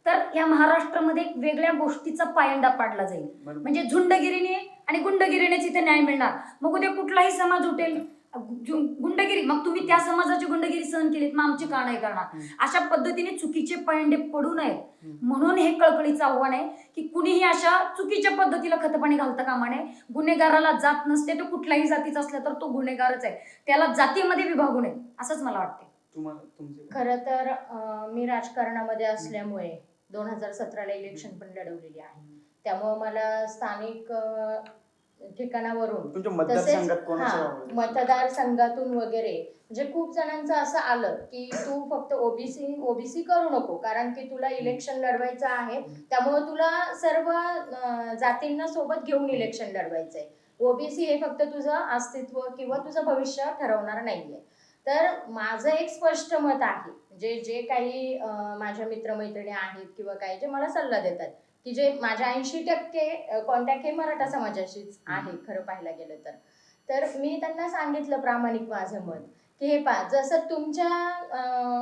तर या महाराष्ट्रामध्ये एक वेगळ्या गोष्टीचा पायंडा पाडला जाईल. म्हणजे झुंडगिरीने आणि गुंडगिरीनेच इथे न्याय मिळणार. मग उद्या कुठलाही समाज उठेल गुंडगिरी, मग तुम्ही त्या समाजाची गुंडगिरी सहन केलीत मग आमची का नाही करणार. अशा पद्धतीने चुकीचे पायंडे पडू नयेत म्हणून हे कळकळीचं आव्हान आहे की कुणीही अशा चुकीच्या पद्धतीला खतपाणी घालता कामा नये. गुन्हेगाराला जात नसते, तो कुठल्याही जातीचा असला तर तो गुन्हेगारच आहे, त्याला जातीमध्ये विभागू नये असंच मला वाटते. खरं तर मी राजकारणामध्ये असल्यामुळे 2017ला इलेक्शन पण लढवलेली आहे. त्यामुळे मला स्थानिक ठिकाणावरून मतदारसंघातून वगैरे म्हणजे खूप जणांचं असं आलं की तू फक्त ओबीसी करू नको कारण की तुला इलेक्शन लढवायचं आहे, त्यामुळे तुला सर्व जातींना सोबत घेऊन इलेक्शन लढवायचंय. ओबीसी हे फक्त तुझं अस्तित्व किंवा तुझं भविष्य ठरवणार नाहीये. तर माझं एक स्पष्ट मत आहे, जे काही माझ्या मित्रमैत्रिणी आहेत किंवा काही जे मला सल्ला देतात की जे माझ्या 80% कॉन्टॅक्ट हे मराठा समाजाशीच आहे खरं पाहायला गेलं तर मी त्यांना सांगितलं प्रामाणिक माझं मत की हे पहा, जसं तुमच्या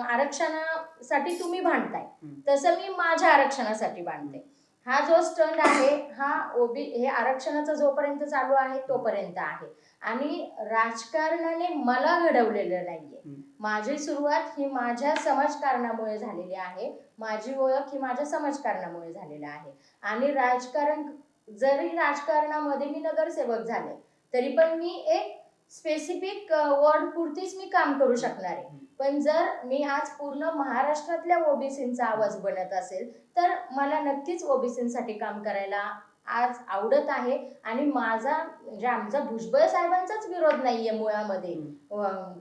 आरक्षणासाठी तुम्ही भांडताय तसं मी माझ्या आरक्षणासाठी भांडते. हा जो स्टंट आहे हा हे आरक्षणाचा जोपर्यंत चालू आहे तोपर्यंत आहे आणि राजकारणाने मला घडवलेलं नाहीये. माझी सुरुवात ही माझ्या समाजकारणामुळे झालेली आहे, माझी ओळख ही माझ्या समाजकारणामुळे झालेली आहे. आणि जरी राजकारणामध्ये मी नगरसेवक झाले तरी पण मी एक स्पेसिफिक वॉर्ड पुरतीच मी काम करू शकणार आहे. पण जर मी आज पूर्ण महाराष्ट्रातल्या ओबीसींचा आवाज बनत असेल तर मला नक्कीच ओबीसींसाठी काम करायला आज आवडत आहे. आणि माझा म्हणजे आमचा भुजबळ साहेबांचाच विरोध नाहीये मुळामध्ये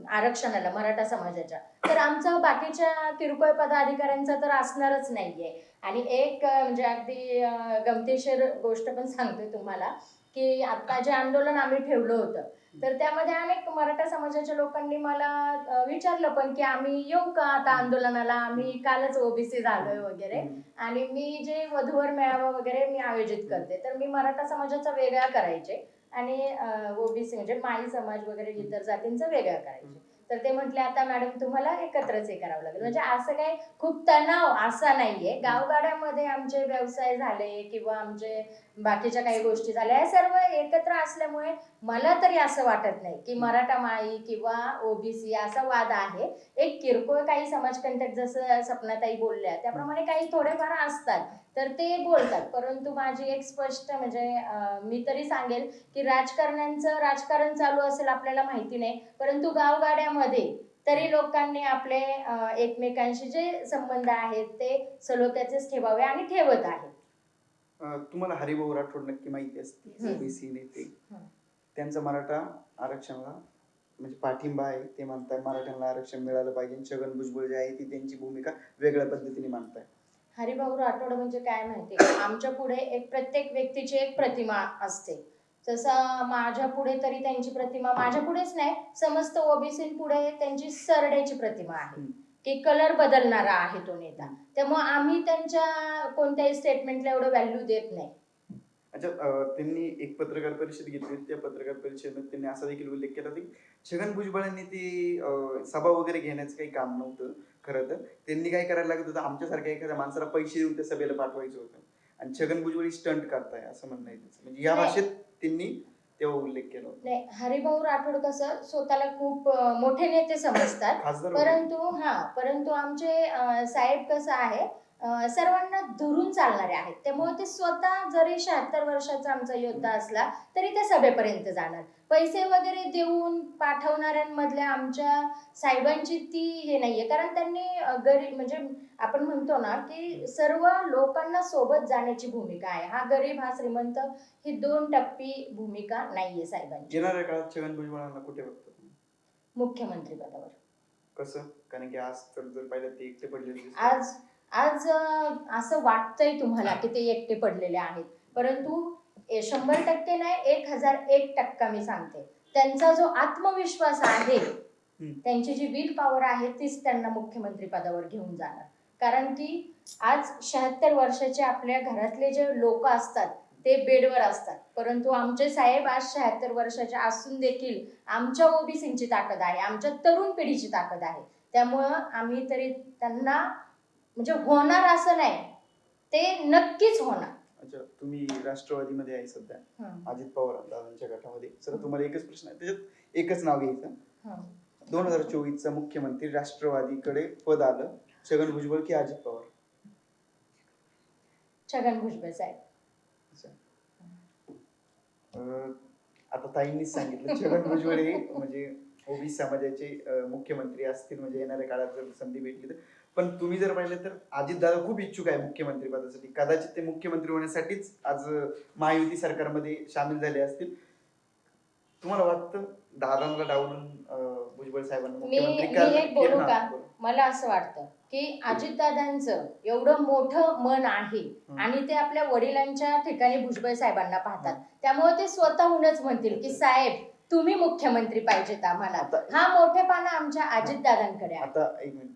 आरक्षणाला मराठा समाजाच्या, तर आमचा बाकीच्या किरकोळ पदाधिकाऱ्यांचा तर असणारच नाहीये. आणि एक म्हणजे अगदी गमतीशीर गोष्ट पण सांगते तुम्हाला की आता जे आंदोलन आम्ही ठेवलं होतं तर त्यामध्ये अनेक मराठा समाजाच्या लोकांनी मला विचारलं पण की आम्ही येऊ का आता आंदोलनाला, आम्ही कालच ओबीसी झालोय वगैरे. आणि मी जे वधूवर मेळावा वगैरे मी आयोजित करते तर मी मराठा समाजाचा वेगळा करायचे आणि ओबीसी म्हणजे माळी समाज वगैरे इतर जातींचा वेगळा करायचे. तर ते म्हटले आता मॅडम तुम्हाला एकत्रच हे करावं लागेल. म्हणजे असं काही खूप तणाव असा नाहीये. गावगाड्यामध्ये आमचे व्यवसाय झाले किंवा आमचे बाकीच्या काही गोष्टी झाल्या, हे सर्व एकत्र असल्यामुळे मला तरी असं वाटत नाही की मराठा माळी किंवा ओबीसी असा वाद आहे. एक किरकोळ काही समाजकंटक जसं सपनाताई बोलल्या त्याप्रमाणे काही थोडेफार असतात, तर ते बोलतात. परंतु माझी एक स्पष्ट म्हणजे मी तरी सांगेल की राजकारण्यांचं राजकारण चालू असेल आपल्याला माहिती नाही, परंतु गावगाड्यामध्ये तरी लोकांनी आपले एकमेकांशी जे संबंध आहेत ते सलोख्याचेच ठेवावे आणि ठेवत आहेत. तुम्हाला हरिभाऊ राठोड नक्की माहिती असते, हम्म. ओबीसी नेते. हम्म. त्यांचा मराठा आरक्षणाला म्हणजे पाठिंबा आहे. ते म्हणताय मराठ्यांना आरक्षण मिळालं पाहिजे. छगन भुजबळ जे आहे ती त्यांची भूमिका वेगळ्या पद्धतीने मांडताय. हरिभाऊ राठोड म्हणजे काय माहितीये का, आमच्या पुढे एक प्रत्येक व्यक्तीची एक प्रतिमा असते. जसं माझ्या पुढे तरी त्यांची प्रतिमा, माझ्या पुढेच नाही समस्त ओबीसी पुढे त्यांची सरड्याची प्रतिमा आहे हम्म. की कलर बदलणारा आहे तो नेता. त्यामुळे आम्ही त्यांच्या कोणत्याही स्टेटमेंटला एवढं व्हॅल्यू देत नाही. अच्छा, त्यांनी एक पत्रकार परिषद घेतली होती. त्या पत्रकार परिषदेत त्यांनी असा देखील उल्लेख केला होता की छगन भुजबळांनी ती सभा वगैरे घेण्याचं काही काम नव्हतं. खरं तर त्यांनी काय करायला लागत होतं, आमच्यासारख्या एखाद्या माणसाला पैसे देऊन त्या सभेला पाठवायचं होतं आणि छगन भुजबळ स्टंट करताय असं म्हणणं आहे त्याचं. म्हणजे या नाही. भाषेत त्यांनी तेव्हा उल्लेख केला होता. नाही, हरिभाऊ राठोड कसं स्वतःला खूप मोठे नेते समजतात. खासदार होते. परंतु आमचे साहेब कसं आहे, सर्वांना धरून चालणारे आहेत. त्यामुळे ते स्वतः जरी 76 वर्षाचा आमचा योद्धा असला तरी ते सभेपर्यंत जाणार. पैसे वगैरे देऊन पाठवणाऱ्यांमधल्या आमच्या साहेबांची ती हे नाहीये, कारण त्यांनी गरीब म्हणजे आपण म्हणतो ना की सर्व लोकांना सोबत जाण्याची भूमिका आहे. हा गरीब हा श्रीमंत ही दोन टप्पी भूमिका नाहीये साहेबांची. येणाऱ्या काळात छगन भुजबळांना कुठे बघतो तुम्ही? मुख्यमंत्री पदावर. कसं? कारण की आज तर जर पाहिलं ते एकटे पडलेले दिसतात. आज आज असं वाटतंय तुम्हाला की ते एकटे पडलेले आहेत, परंतु 100% नाही, 1001% मी सांगते, त्यांचा जो आत्मविश्वास आहे, त्यांची जी विल पॉवर आहे तीच त्यांना मुख्यमंत्री पदावर घेऊन जाणार. कारण की आज 76 वर्षाचे आपल्या घरातले जे लोक असतात ते बेडवर असतात, परंतु आमचे साहेब आज 76 वर्षाचे असून देखील आमच्या ओबीसींची ताकद आहे, आमच्या तरुण पिढीची ताकद आहे. त्यामुळं आम्ही तरी त्यांना म्हणजे होणार असं नाही, ते नक्कीच होणार. अच्छा, तुम्ही राष्ट्रवादीमध्ये आहे सध्या, अजित पवार दादांच्या गटामध्ये. सर तुम्हाला एकच प्रश्न आहे, त्याच्यात एकच नाव घ्यायचं. 2024चा मुख्यमंत्री राष्ट्रवादीकडे पद आलं, छगन भुजबळ की अजित पवार? छगन भुजबळ साहेब. आता ताईंनीच सांगितलं छगन भुजबळ हे म्हणजे ओबीसी समाजाचे मुख्यमंत्री असतील म्हणजे येणाऱ्या काळात जर संधी भेटली तर. पण तुम्ही जर पाहिलं तर अजितदादा खूप इच्छुक आहे मुख्यमंत्री पदासाठी. कदाचित ते मुख्यमंत्री होण्यासाठीच आज महायुती सरकारमध्ये सामील झाले असतील. तुम्हाला वाटतं दादांना डावलून भुजबळ साहेबांना मुख्यमंत्री मी एक बोलू का? मला असं वाटतं की अजितदादांचं एवढं मोठं मन आहे आणि ते आपल्या वडिलांच्या ठिकाणी भुजबळ साहेबांना पाहतात, त्यामुळे ते स्वतःहूनच म्हणतील की साहेब तुम्ही मुख्यमंत्री पाहिजेत आम्हाला. हा मोठेपणा आमच्या अजितदादांकडे आहे. आता एक मिनिट,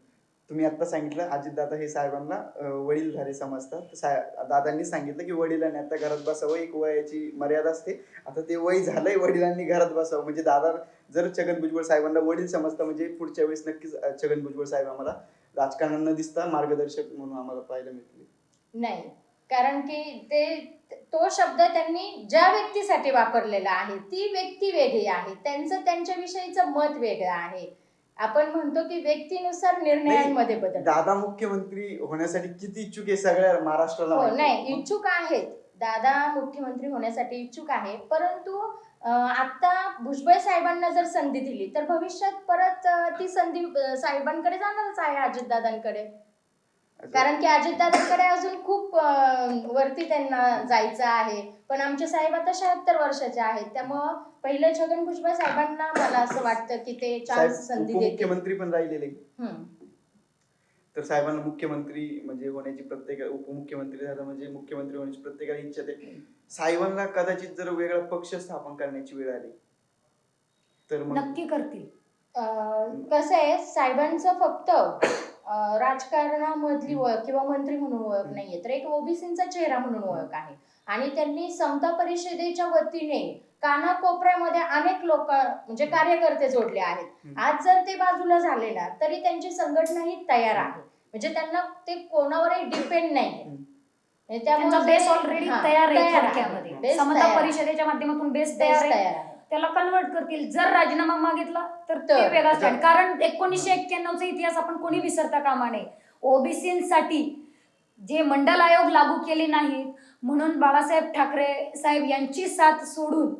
तुम्ही आता सांगितलं अजितदादा हे साहेबांना वडीलधारे समजतात. दादांनी सांगितलं की वडिलांनी आता घरात बसावं, एक वयाची मर्यादा असते. आता ते वय झालंय, वडिलांनी घरात बसावं. म्हणजे दादा जर छगन भुजबळ साहेबांना वडील समजता म्हणजे पुढच्या वेळेस नक्कीच छगन भुजबळ साहेब आम्हाला राजकारणात न दिसता मार्गदर्शक म्हणून आम्हाला पाहायला मिळतील. नाही, कारण की तो शब्द त्यांनी ज्या व्यक्तीसाठी वापरलेला आहे ती व्यक्ती वेगळी आहे, त्यांचं त्यांच्याविषयीचं मत वेगळं आहे. आपण म्हणतो की व्यक्तीनुसार निर्णयांमध्ये बदल. दादा मुख्यमंत्री होण्यासाठी किती इच्छुक आहे सगळ्या महाराष्ट्राला? हो, नाही, इच्छुक आहेत. दादा मुख्यमंत्री होण्यासाठी इच्छुक आहे, परंतु आता भुजबळ साहेबांना जर संधी दिली तर भविष्यात परत ती संधी साहेबांकडे जाणारच आहे, अजितदादांकडे. कारण की अजितदादांकडे अजून खूप वरती त्यांना जायचं आहे. पण आमचे साहेब आता 76 वर्षाचे आहेत, त्यामुळं पहिले छगन भुजबळ साहेबांना मला असं वाटतं की ते चान्स संधी देतील. मुख्यमंत्री पण राहिलेले, तर साहेबांना मुख्यमंत्री म्हणजे होण्याची प्रत्येक, उपमुख्यमंत्री झालं म्हणजे मुख्यमंत्री होण्याची प्रत्येकाला इच्छा आहे. साहेबांना कदाचित जर वेगळा पक्ष स्थापन करण्याची वेळ आली तर नक्की करतील. कसं आहे, साहेबांचं फक्त राजकारणामधली ओळख किंवा मंत्री म्हणून ओळख नाहीये, तर एक ओबीसीचा चेहरा म्हणून ओळख आहे. आणि त्यांनी समता परिषदेच्या वतीने कानाकोपऱ्यामध्ये अनेक लोक म्हणजे कार्यकर्ते जोडले आहेत. आज जर ते बाजूला झाले ना तरी त्यांची संघटना ही तयार आहे, म्हणजे त्यांना ते कोणावरही डिपेंड नाही. म्हणजे त्यांचा त्यामुळे बेस ऑलरेडी तयार आहे थोडक्यामध्ये. Base समता तयार आहे. परिषदेच्या माध्यमातून बेस Base तयार आहे. तयार आहे. त्याला कन्वर्ट करतील. जर राजीनामा मागितला तर ते तर. वेगळा स्टँड. कारण 1991चा इतिहास आपण कोणी विसरता कामा नये. ओबीसीसाठी जे मंडल आयोग लागू केले नाहीत म्हणून बाळासाहेब ठाकरे साहेब यांची साथ सोडून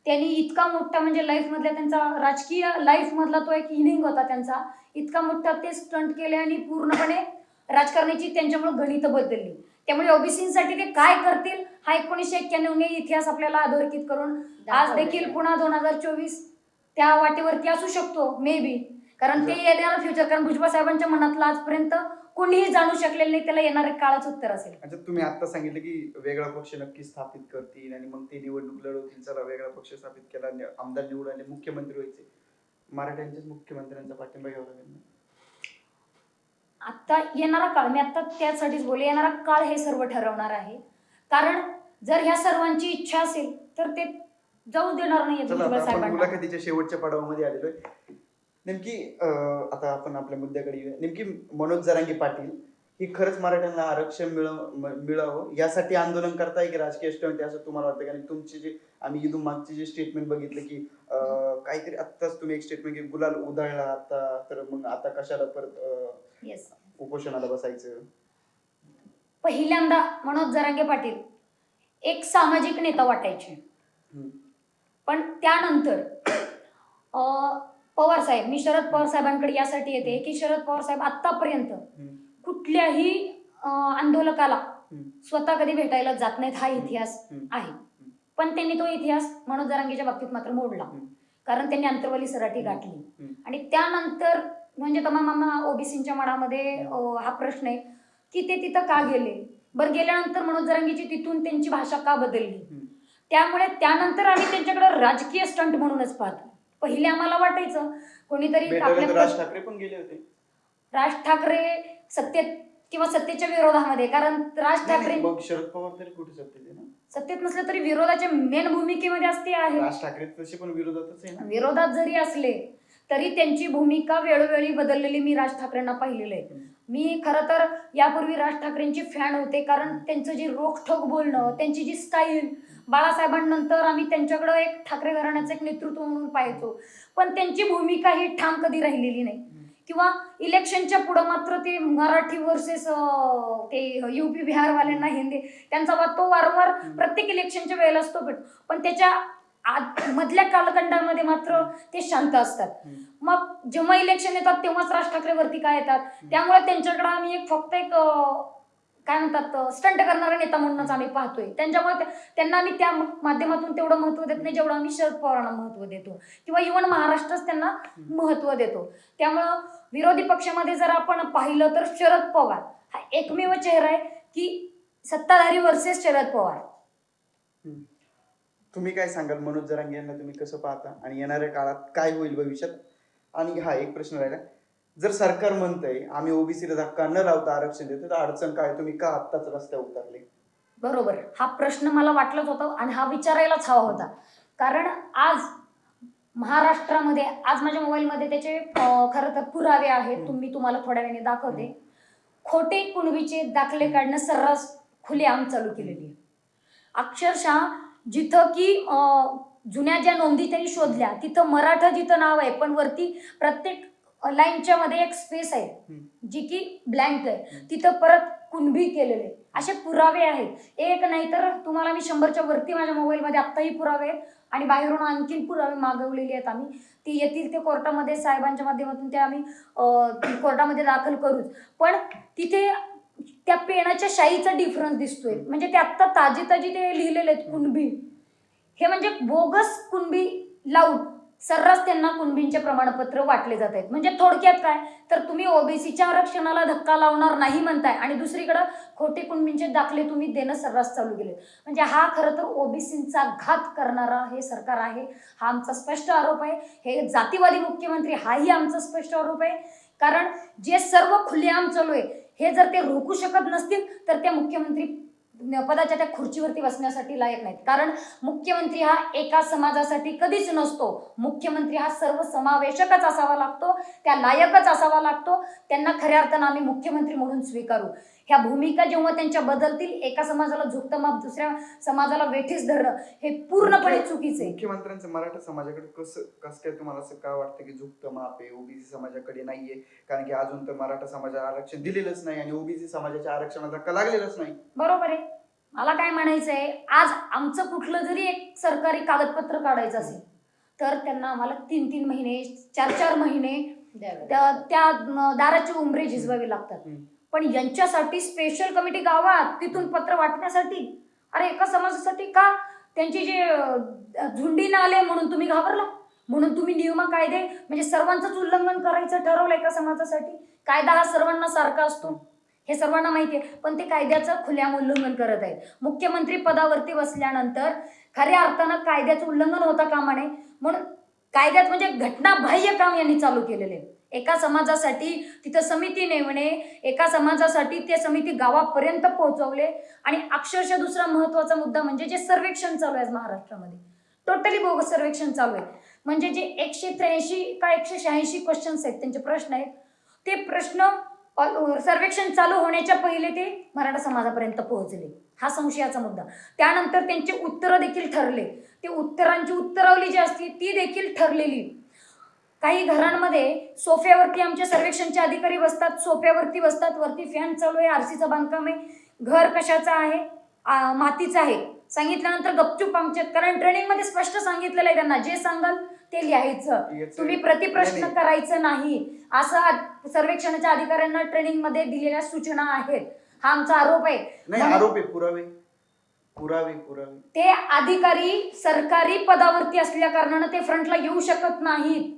त्यांनी इतका मोठा म्हणजे लाईफ मधल्या त्यांचा राजकीय लाईफ मधला तो एक इनिंग होता त्यांचा, इतका मोठा ते स्टंट केले आणि पूर्णपणे राजकारणाची त्यांच्यामुळे गणित बदलली. त्यामुळे ओबीसीसाठी ते काय करतील हा 1991 इतिहास आपल्याला अधोरेखित करून आज देखील पुन्हा 2024 त्या वाटेवरती असू शकतो मे बी. कारण ते येणारं फ्युचर, कारण भुजबळ साहेबांच्या मनातलं आजपर्यंत कोणीही जाणू शकलेलं नाही. त्याला येणारे काळाच उत्तर असेल. अच्छा, तुम्ही आता सांगितलं की वेगळा पक्ष नक्की स्थापित करतील आणि मग ते निवडणूक लढवतील. चला वेगळा पक्ष स्थापित केला, आमदार निवडून आले, मुख्यमंत्री व्हायचे. मराठ्यांच्याच मुख्यमंत्र्यांचा पाठिंबा घ्यावा लागेल ना? आता येणारा काळ, मी आता त्यासाठीच बोलले, येणारा काळ हे सर्व ठरवणार आहे. कारण जर ह्या सर्वांची इच्छा असेल तर ते जाऊ देणार नाही चला भुजबळ आता आपण साहेबांना. मुलाखतीच्या शेवटच्या पडावामध्ये आलेलो आहे. नेमकी आता आपण आपल्या मुद्द्याकडे येऊया. नेमकी मनोज जरांगे पाटील ही खरंच मराठ्यांना आरक्षण मिळावं यासाठी आंदोलन करताय की राजकीय स्टंट असं तुम्हाला वाटतं? कारण तुमचे जे आम्ही इथून मागचे जे स्टेटमेंट बघितलं की काहीतरी आत्ताच तुम्ही एक स्टेटमेंट की गुलाल उधळला आता, तर मग आता कशाला परत येस, उपोषणाला बसायचं? पहिल्यांदा मनोज जरांगे पाटील एक सामाजिक नेता वाटायचे, पण त्यानंतर पवार साहेब, मी शरद पवार साहेबांकडे यासाठी येते की शरद पवार साहेब आतापर्यंत कुठल्याही आंदोलकाला स्वतः कधी भेटायला जात नाहीत. हा इतिहास आहे. पण त्यांनी तो इतिहास मनोज जरांगेच्या बाबतीत मात्र मोडला. कारण त्यांनी अंतरवली सराठी गाठली आणि त्यानंतर म्हणजे तमाम ओबीसीच्या मनामध्ये हा प्रश्न आहे की ते तिथं का गेले. बरं, गेल्यानंतर मनोज जरांगेची तिथून त्यांची भाषा का बदलली. त्यामुळे त्यानंतर आम्ही त्यांच्याकडे राजकीय स्टंट म्हणूनच पाहतो. पहिले आम्हाला वाटायचं कोणीतरी राज ठाकरे पण गेले होते. राज ठाकरे सत्तेत किंवा सत्तेच्या विरोधामध्ये, कारण राज ठाकरे शरद पवार तरी कुठे सत्तेत आहे ना? सत्तेत नसले तरी विरोधाच्या मेन भूमिकेमध्ये असते आहे. राज ठाकरे तसे पण विरोधातच आहे ना? विरोधात जरी असले तरी त्यांची भूमिका वेळोवेळी बदललेली मी राज ठाकरेंना पाहिलेलं आहे. मी खरं तर यापूर्वी राज ठाकरेंची फॅन होते, कारण त्यांचं जे रोखठोक बोलणं, त्यांची जी स्टाईल, बाळासाहेबांनंतर आम्ही त्यांच्याकडे एक ठाकरे घराण्याचं एक नेतृत्व म्हणून पाहायचो. पण त्यांची भूमिका ही ठाम कधी राहिलेली नाही. किंवा इलेक्शनच्या पुढं मात्र ते मराठी वर्सेस ते युपी बिहारवाल्यांना हिंदी, त्यांचा वाद तो वारंवार प्रत्येक इलेक्शनच्या वेळेला असतो. पण त्याच्या मधल्या कालखंडामध्ये मात्र ते शांत असतात. मग जेव्हा इलेक्शन येतात तेव्हाच राज ठाकरेवरती काय येतात. त्यामुळे त्यांच्याकडे आम्ही एक फक्त एक काय म्हणतात स्टंट करणारा नेता म्हणूनच आम्ही पाहतोय. त्यांच्यामुळे त्यांना आम्ही त्या माध्यमातून तेवढं महत्व देत नाही जेवढं आम्ही शरद पवारांना महत्व देतो किंवा इव्हन महाराष्ट्रच त्यांना महत्व देतो. त्यामुळं विरोधी पक्षामध्ये जर आपण पाहिलं तर शरद पवार हा एकमेव चेहरा आहे की सत्ताधारी वर्सेस शरद पवार. तुम्ही काय सांगाल मनोज जरांगे यांना, तुम्ही कसं पाहता आणि येणाऱ्या काळात काय होईल भविष्यात? आणि हा एक प्रश्न राहिला, जर सरकार म्हणतंय आम्ही ओबीसीला धक्का न लावता आरक्षण देतो, तर अडचण काय? तुम्ही का आत्ताच रस्त्यावर उतरले? बरोबर, हा प्रश्न मला वाटलाच होता आणि हा विचारायलाच हवा होता. कारण आज महाराष्ट्रामध्ये, आज माझ्या मोबाईलमध्ये त्याचे खरं तर पुरावे आहेत. तुम्हाला थोड्या वेळाने दाखवते. खोटे कुणबीचे दाखले काढणं सर्रास खुलेआम चालू केलेली आहे. अक्षरशः जिथं की जुन्या ज्या नोंदी त्यांनी शोधल्या तिथं मराठा जिथं नाव आहे, पण वरती प्रत्येक लाईनच्या मध्ये एक स्पेस आहे जी की ब्लँक आहे, तिथं परत कुणबी केलेले असे पुरावे आहेत. एक नाही तर तुम्हाला मी 100च्या वरती माझ्या मोबाईलमध्ये आत्ताही पुरावे आहेत आणि बाहेरून आणखीन पुरावे मागवलेले आहेत. आम्ही ते येतील ते कोर्टामध्ये साहेबांच्या माध्यमातून ते आम्ही कोर्टामध्ये दाखल करूच. पण तिथे त्या पेनाच्या शाईचा डिफरन्स दिसतोय. म्हणजे ते आत्ता ताजी ते लिहिलेले आहेत कुणबी, हे म्हणजे बोगस कुणबी लावून सर्रास त्यांना कुणबींचे प्रमाणपत्र वाटले जात आहेत. म्हणजे थोडक्यात काय, तर तुम्ही ओबीसीच्या आरक्षणाला धक्का लावणार नाही म्हणताय आणि दुसरीकडे खोटे कुणबींचे दाखले तुम्ही देणं सर्रास चालू केले. म्हणजे हा खरं तर ओबीसींचा घात करणारा हे सरकार आहे. हा आमचा स्पष्ट आरोप आहे. हे जातीवादी मुख्यमंत्री हाही आमचा स्पष्ट आरोप आहे कारण जे सर्व खुलेआम चालू आहे हे जर ते रोखू शकत नसतील तर त्या मुख्यमंत्री पदाच्या त्या खुर्चीवरती बसण्यासाठी लायक नाहीत. कारण मुख्यमंत्री हा एका समाजासाठी कधीच नसतो. मुख्यमंत्री हा सर्व समावेशकच असावा लागतो, त्या लायकच असावा लागतो. त्यांना खऱ्या अर्थानं आम्ही मुख्यमंत्री म्हणून स्वीकारू. ह्या भूमिका जेव्हा त्यांच्या बदलतील, एका समाजाला झुकतं माप दुसऱ्या समाजाला वेठीस धरणं, हे पूर्णपणे चुकीचं आहे. मुख्यमंत्र्यांचं मराठा समाजाकडे कसं काय तुम्हाला असं का वाटतं की झुकतं माप आहे, ओबीसी समाजाकडे नाहीये? कारण की अजून तर मराठा समाजाला आरक्षण दिलेलंच नाही आणि ओबीसी समाजाच्या आरक्षणाला धक्का लागलेलाच नाही. बरोबर आहे. मला काय म्हणायचंय, आज आमचं कुठलं जरी एक सरकारी कागदपत्र काढायचं असेल तर त्यांना आम्हाला 3-3 महिने 4-4 महिने त्या दाराची उंबरे झिजवावी लागतात. पण यांच्यासाठी स्पेशल कमिटी गावात तिथून पत्र वाटण्यासाठी, अरे एका समाजासाठी का? त्यांची जे झुंडीनं आले म्हणून तुम्ही घाबरला, म्हणून तुम्ही नियम कायदे म्हणजे सर्वांचंच उल्लंघन करायचं ठरवलं एका समाजासाठी. कायदा हा सर्वांना सारखा असतो हे सर्वांना माहिती आहे, पण ते कायद्याचं खुलेआम उल्लंघन करत आहेत. मुख्यमंत्री पदावरती बसल्यानंतर खऱ्या अर्थानं कायद्याचं उल्लंघन होता कामा नये, म्हणून कायद्यात म्हणजे घटनाबाह्य काम यांनी चालू केलेले आहे. एका समाजासाठी तिथं समिती नेमणे, एका समाजासाठी ते समिती गावापर्यंत पोहोचवले आणि अक्षरशः दुसरा महत्वाचा मुद्दा म्हणजे जे सर्वेक्षण चालू आहे महाराष्ट्रामध्ये, टोटली बोगस सर्वेक्षण चालू आहे. म्हणजे जे 183 का 186 क्वेश्चन्स आहेत, त्यांचे प्रश्न आहेत, ते प्रश्न सर्वेक्षण चालू होण्याच्या पहिले ते मराठा समाजापर्यंत पोहोचले. हा संशयाचा मुद्दा. त्यानंतर त्यांचे उत्तरं देखील ठरले. ते उत्तरांची उत्तरावली जी असते ती देखील ठरलेली. काही घरांमध्ये सोफ्यावरती आमचे सर्वेक्षणचे अधिकारी बसतात, सोफ्यावरती बसतात, वरती फॅन चालू आहे, आरसीचं बांधकाम आहे, घर कशाचं आहे, मातीचं आहे. सांगितल्यानंतर गपचूप आमच्यात, कारण ट्रेनिंगमध्ये स्पष्ट सांगितलेलं आहे त्यांना, जे सांगाल ते लिहायचं, तुम्ही प्रतिप्रश्न करायचं नाही, असं सर्वेक्षणाच्या अधिकाऱ्यांना ट्रेनिंगमध्ये दिलेल्या सूचना आहेत. हा आमचा आरोप आहे. नाही, आरोप आहे, पुरावे पुरावे पुरावे. ते अधिकारी सरकारी पदावरती असल्या कारणानं ते फ्रंटला येऊ शकत नाहीत,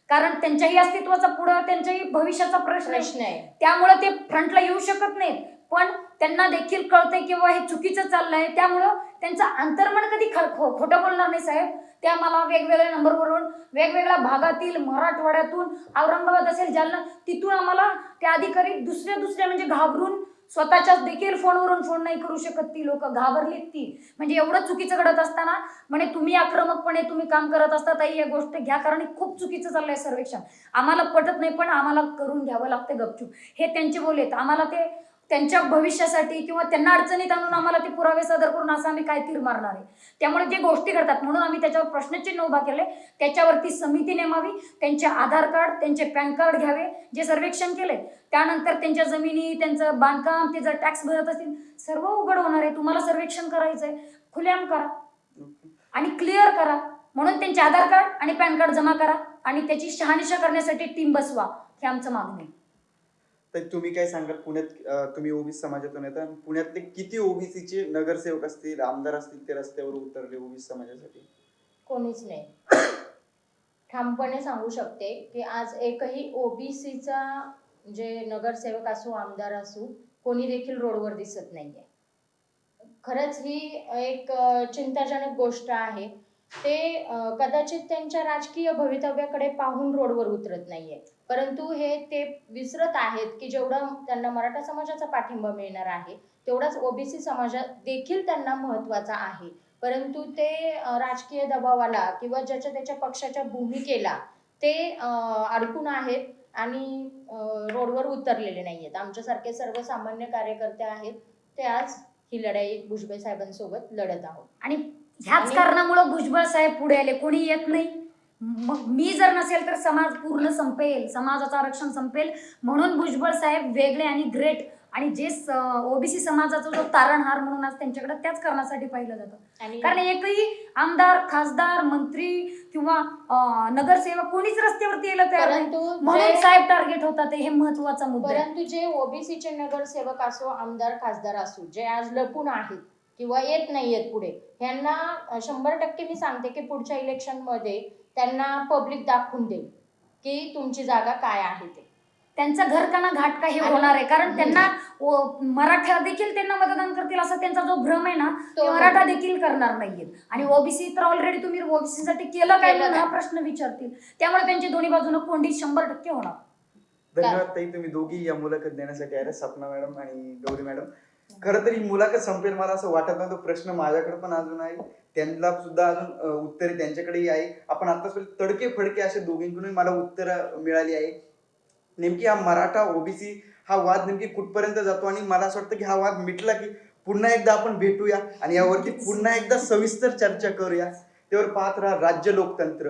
कारण त्यांच्याही अस्तित्वाचा पुढं त्यांच्याही भविष्याचा प्रश्न आहे. त्यामुळे ते फ्रंटला येऊ शकत नाहीत. पण त्यांना देखील कळतंय की हे चुकीचं चाललंय, त्यामुळं त्यांचं अंतर्मन कधी खोटं बोलणार नाही साहेब. ते आम्हाला वेगवेगळ्या नंबरवरून वेगवेगळ्या भागातील, मराठवाड्यातून, औरंगाबाद असेल, जालना, तिथून आम्हाला ते अधिकारी दुसऱ्या म्हणजे घाबरून स्वतःच्याच देखील फोनवरून फोन नाही करू शकत. ती लोक घाबरलीत ती, म्हणजे एवढं चुकीचं घडत असताना म्हणे तुम्ही आक्रमकपणे तुम्ही काम करत असता ताई, ही गोष्ट घ्या कारण खूप चुकीचं चाललंय सर्वेक्षण, आम्हाला पटत नाही पण आम्हाला करून घ्यावं लागतं गपचूप. हे त्यांचे बोलेत. आम्हाला ते त्यांच्या भविष्यासाठी किंवा त्यांना अडचणीत आणून आम्हाला ते पुरावे सादर करून असं आम्ही काय तीर मारणार आहे. त्यामुळे जे गोष्टी घडतात म्हणून आम्ही त्याच्यावर प्रश्नचिन्ह उभा केले. त्याच्यावरती समिती नेमावी, त्यांचे आधार कार्ड, त्यांचे पॅन कार्ड घ्यावे, जे सर्वेक्षण केले, त्यानंतर त्यांच्या जमिनी, त्यांचं बांधकाम, ते जर टॅक्स भरत असतील सर्व उघड होणार आहे. तुम्हाला सर्वेक्षण करायचंय, खुलेआम करा आणि क्लिअर करा. म्हणून त्यांचे आधार कार्ड आणि पॅन कार्ड जमा करा आणि त्याची शहानिशा करण्यासाठी टीम बसवा, हे आमचं मागणं आहे. तर तुम्ही काय सांगाल, पुण्यात तुम्ही ओबीसी समाजातून येता, पुण्यातले किती ओबीसीचे नगरसेवक असतील, आमदार असतील, ते रस्त्यावर उतरले ओबीसी समाजासाठी? कोणीच नाही. ठामपणे सांगू शकते की आज एकही ओबीसीचा जे नगरसेवक असो, आमदार असो, कोणी देखील रोडवर दिसत नाहीये. खरंच ही एक चिंताजनक गोष्ट आहे. ते कदाचित त्यांच्या राजकीय भवितव्याकडे पाहून रोडवर उतरत नाहीये, परंतु हे ते विसरत आहेत की जेवढं त्यांना मराठा समाजाचा पाठिंबा मिळणार आहे तेवढाच ओबीसी समाजात देखील त्यांना महत्त्वाचा आहे. परंतु ते राजकीय दबावाला किंवा ज्याच्या त्याच्या पक्षाच्या भूमिकेला ते अडकून आहेत आणि रोडवर उतरलेले नाहीयेत. आमच्यासारखे सर्वसामान्य कार्यकर्ते आहेत, ते आज ही लढाई भुजबळ साहेबांसोबत लढत आहोत. आणि ह्याच कारणामुळे भुजबळ साहेब पुढे आले. कोणी येत नाही. मग मी जर नसेल तर समाज पूर्ण संपेल, समाजाचं आरक्षण संपेल, म्हणून भुजबळ साहेब वेगळे आणि ग्रेट, आणि जे ओबीसी समाजाचा जो तारणहार म्हणून आज त्यांच्याकडे त्याच कारणासाठी पाहिलं जातं. कारण एकही आमदार, खासदार, मंत्री किंवा नगरसेवक कोणीच रस्त्यावरती यायला तयार नाही, म्हणून साहेब टार्गेट होतात. हे महत्वाचा मुद्दा. परंतु जे ओबीसीचे नगरसेवक असो, आमदार, खासदार असो, जे आज लपून आहेत किंवा येत नाहीयेत पुढे, ह्यांना 100% मी सांगते की पुढच्या इलेक्शन मध्ये त्यांना पब्लिक दाखवून देईल की तुमची जागा काय आहे. ते त्यांचं घर का ना घाट का हे होणार आहे. कारण त्यांना मराठा देखील त्यांना मतदान करतील असा त्यांचा जो भ्रम आहे ना, तो मराठा देखील करणार नाहीये. आणि ओबीसी तर ऑलरेडी तुम्ही ओबीसी साठी केलं काय म्हणून हा प्रश्न विचारतील. त्यामुळे त्यांची दोन्ही बाजूने कोंडी 100% होणार. धन्यवाद ताई, तुम्ही दोघी या मुलाखत देण्यासाठी आले, सपना मॅडम आणि गौरी मॅडम. खरं तर ही मुलाखत संपेल मला असं वाटत नव्हतं. प्रश्न माझ्याकडे पण अजून आहे, त्यांना सुद्धा अजून उत्तरे त्यांच्याकडेही आहे. आपण आतापर्यंत तडके फडके असे दोघींकडून मला उत्तरं मिळाली आहे. नेमकी हा मराठा ओबीसी हा वाद नेमकी कुठपर्यंत जातो, आणि मला असं वाटतं की हा वाद मिटला की पुन्हा एकदा आपण भेटूया आणि यावरती पुन्हा एकदा सविस्तर चर्चा करूया. त्यावर पाहत राहा राज्य लोकतंत्र.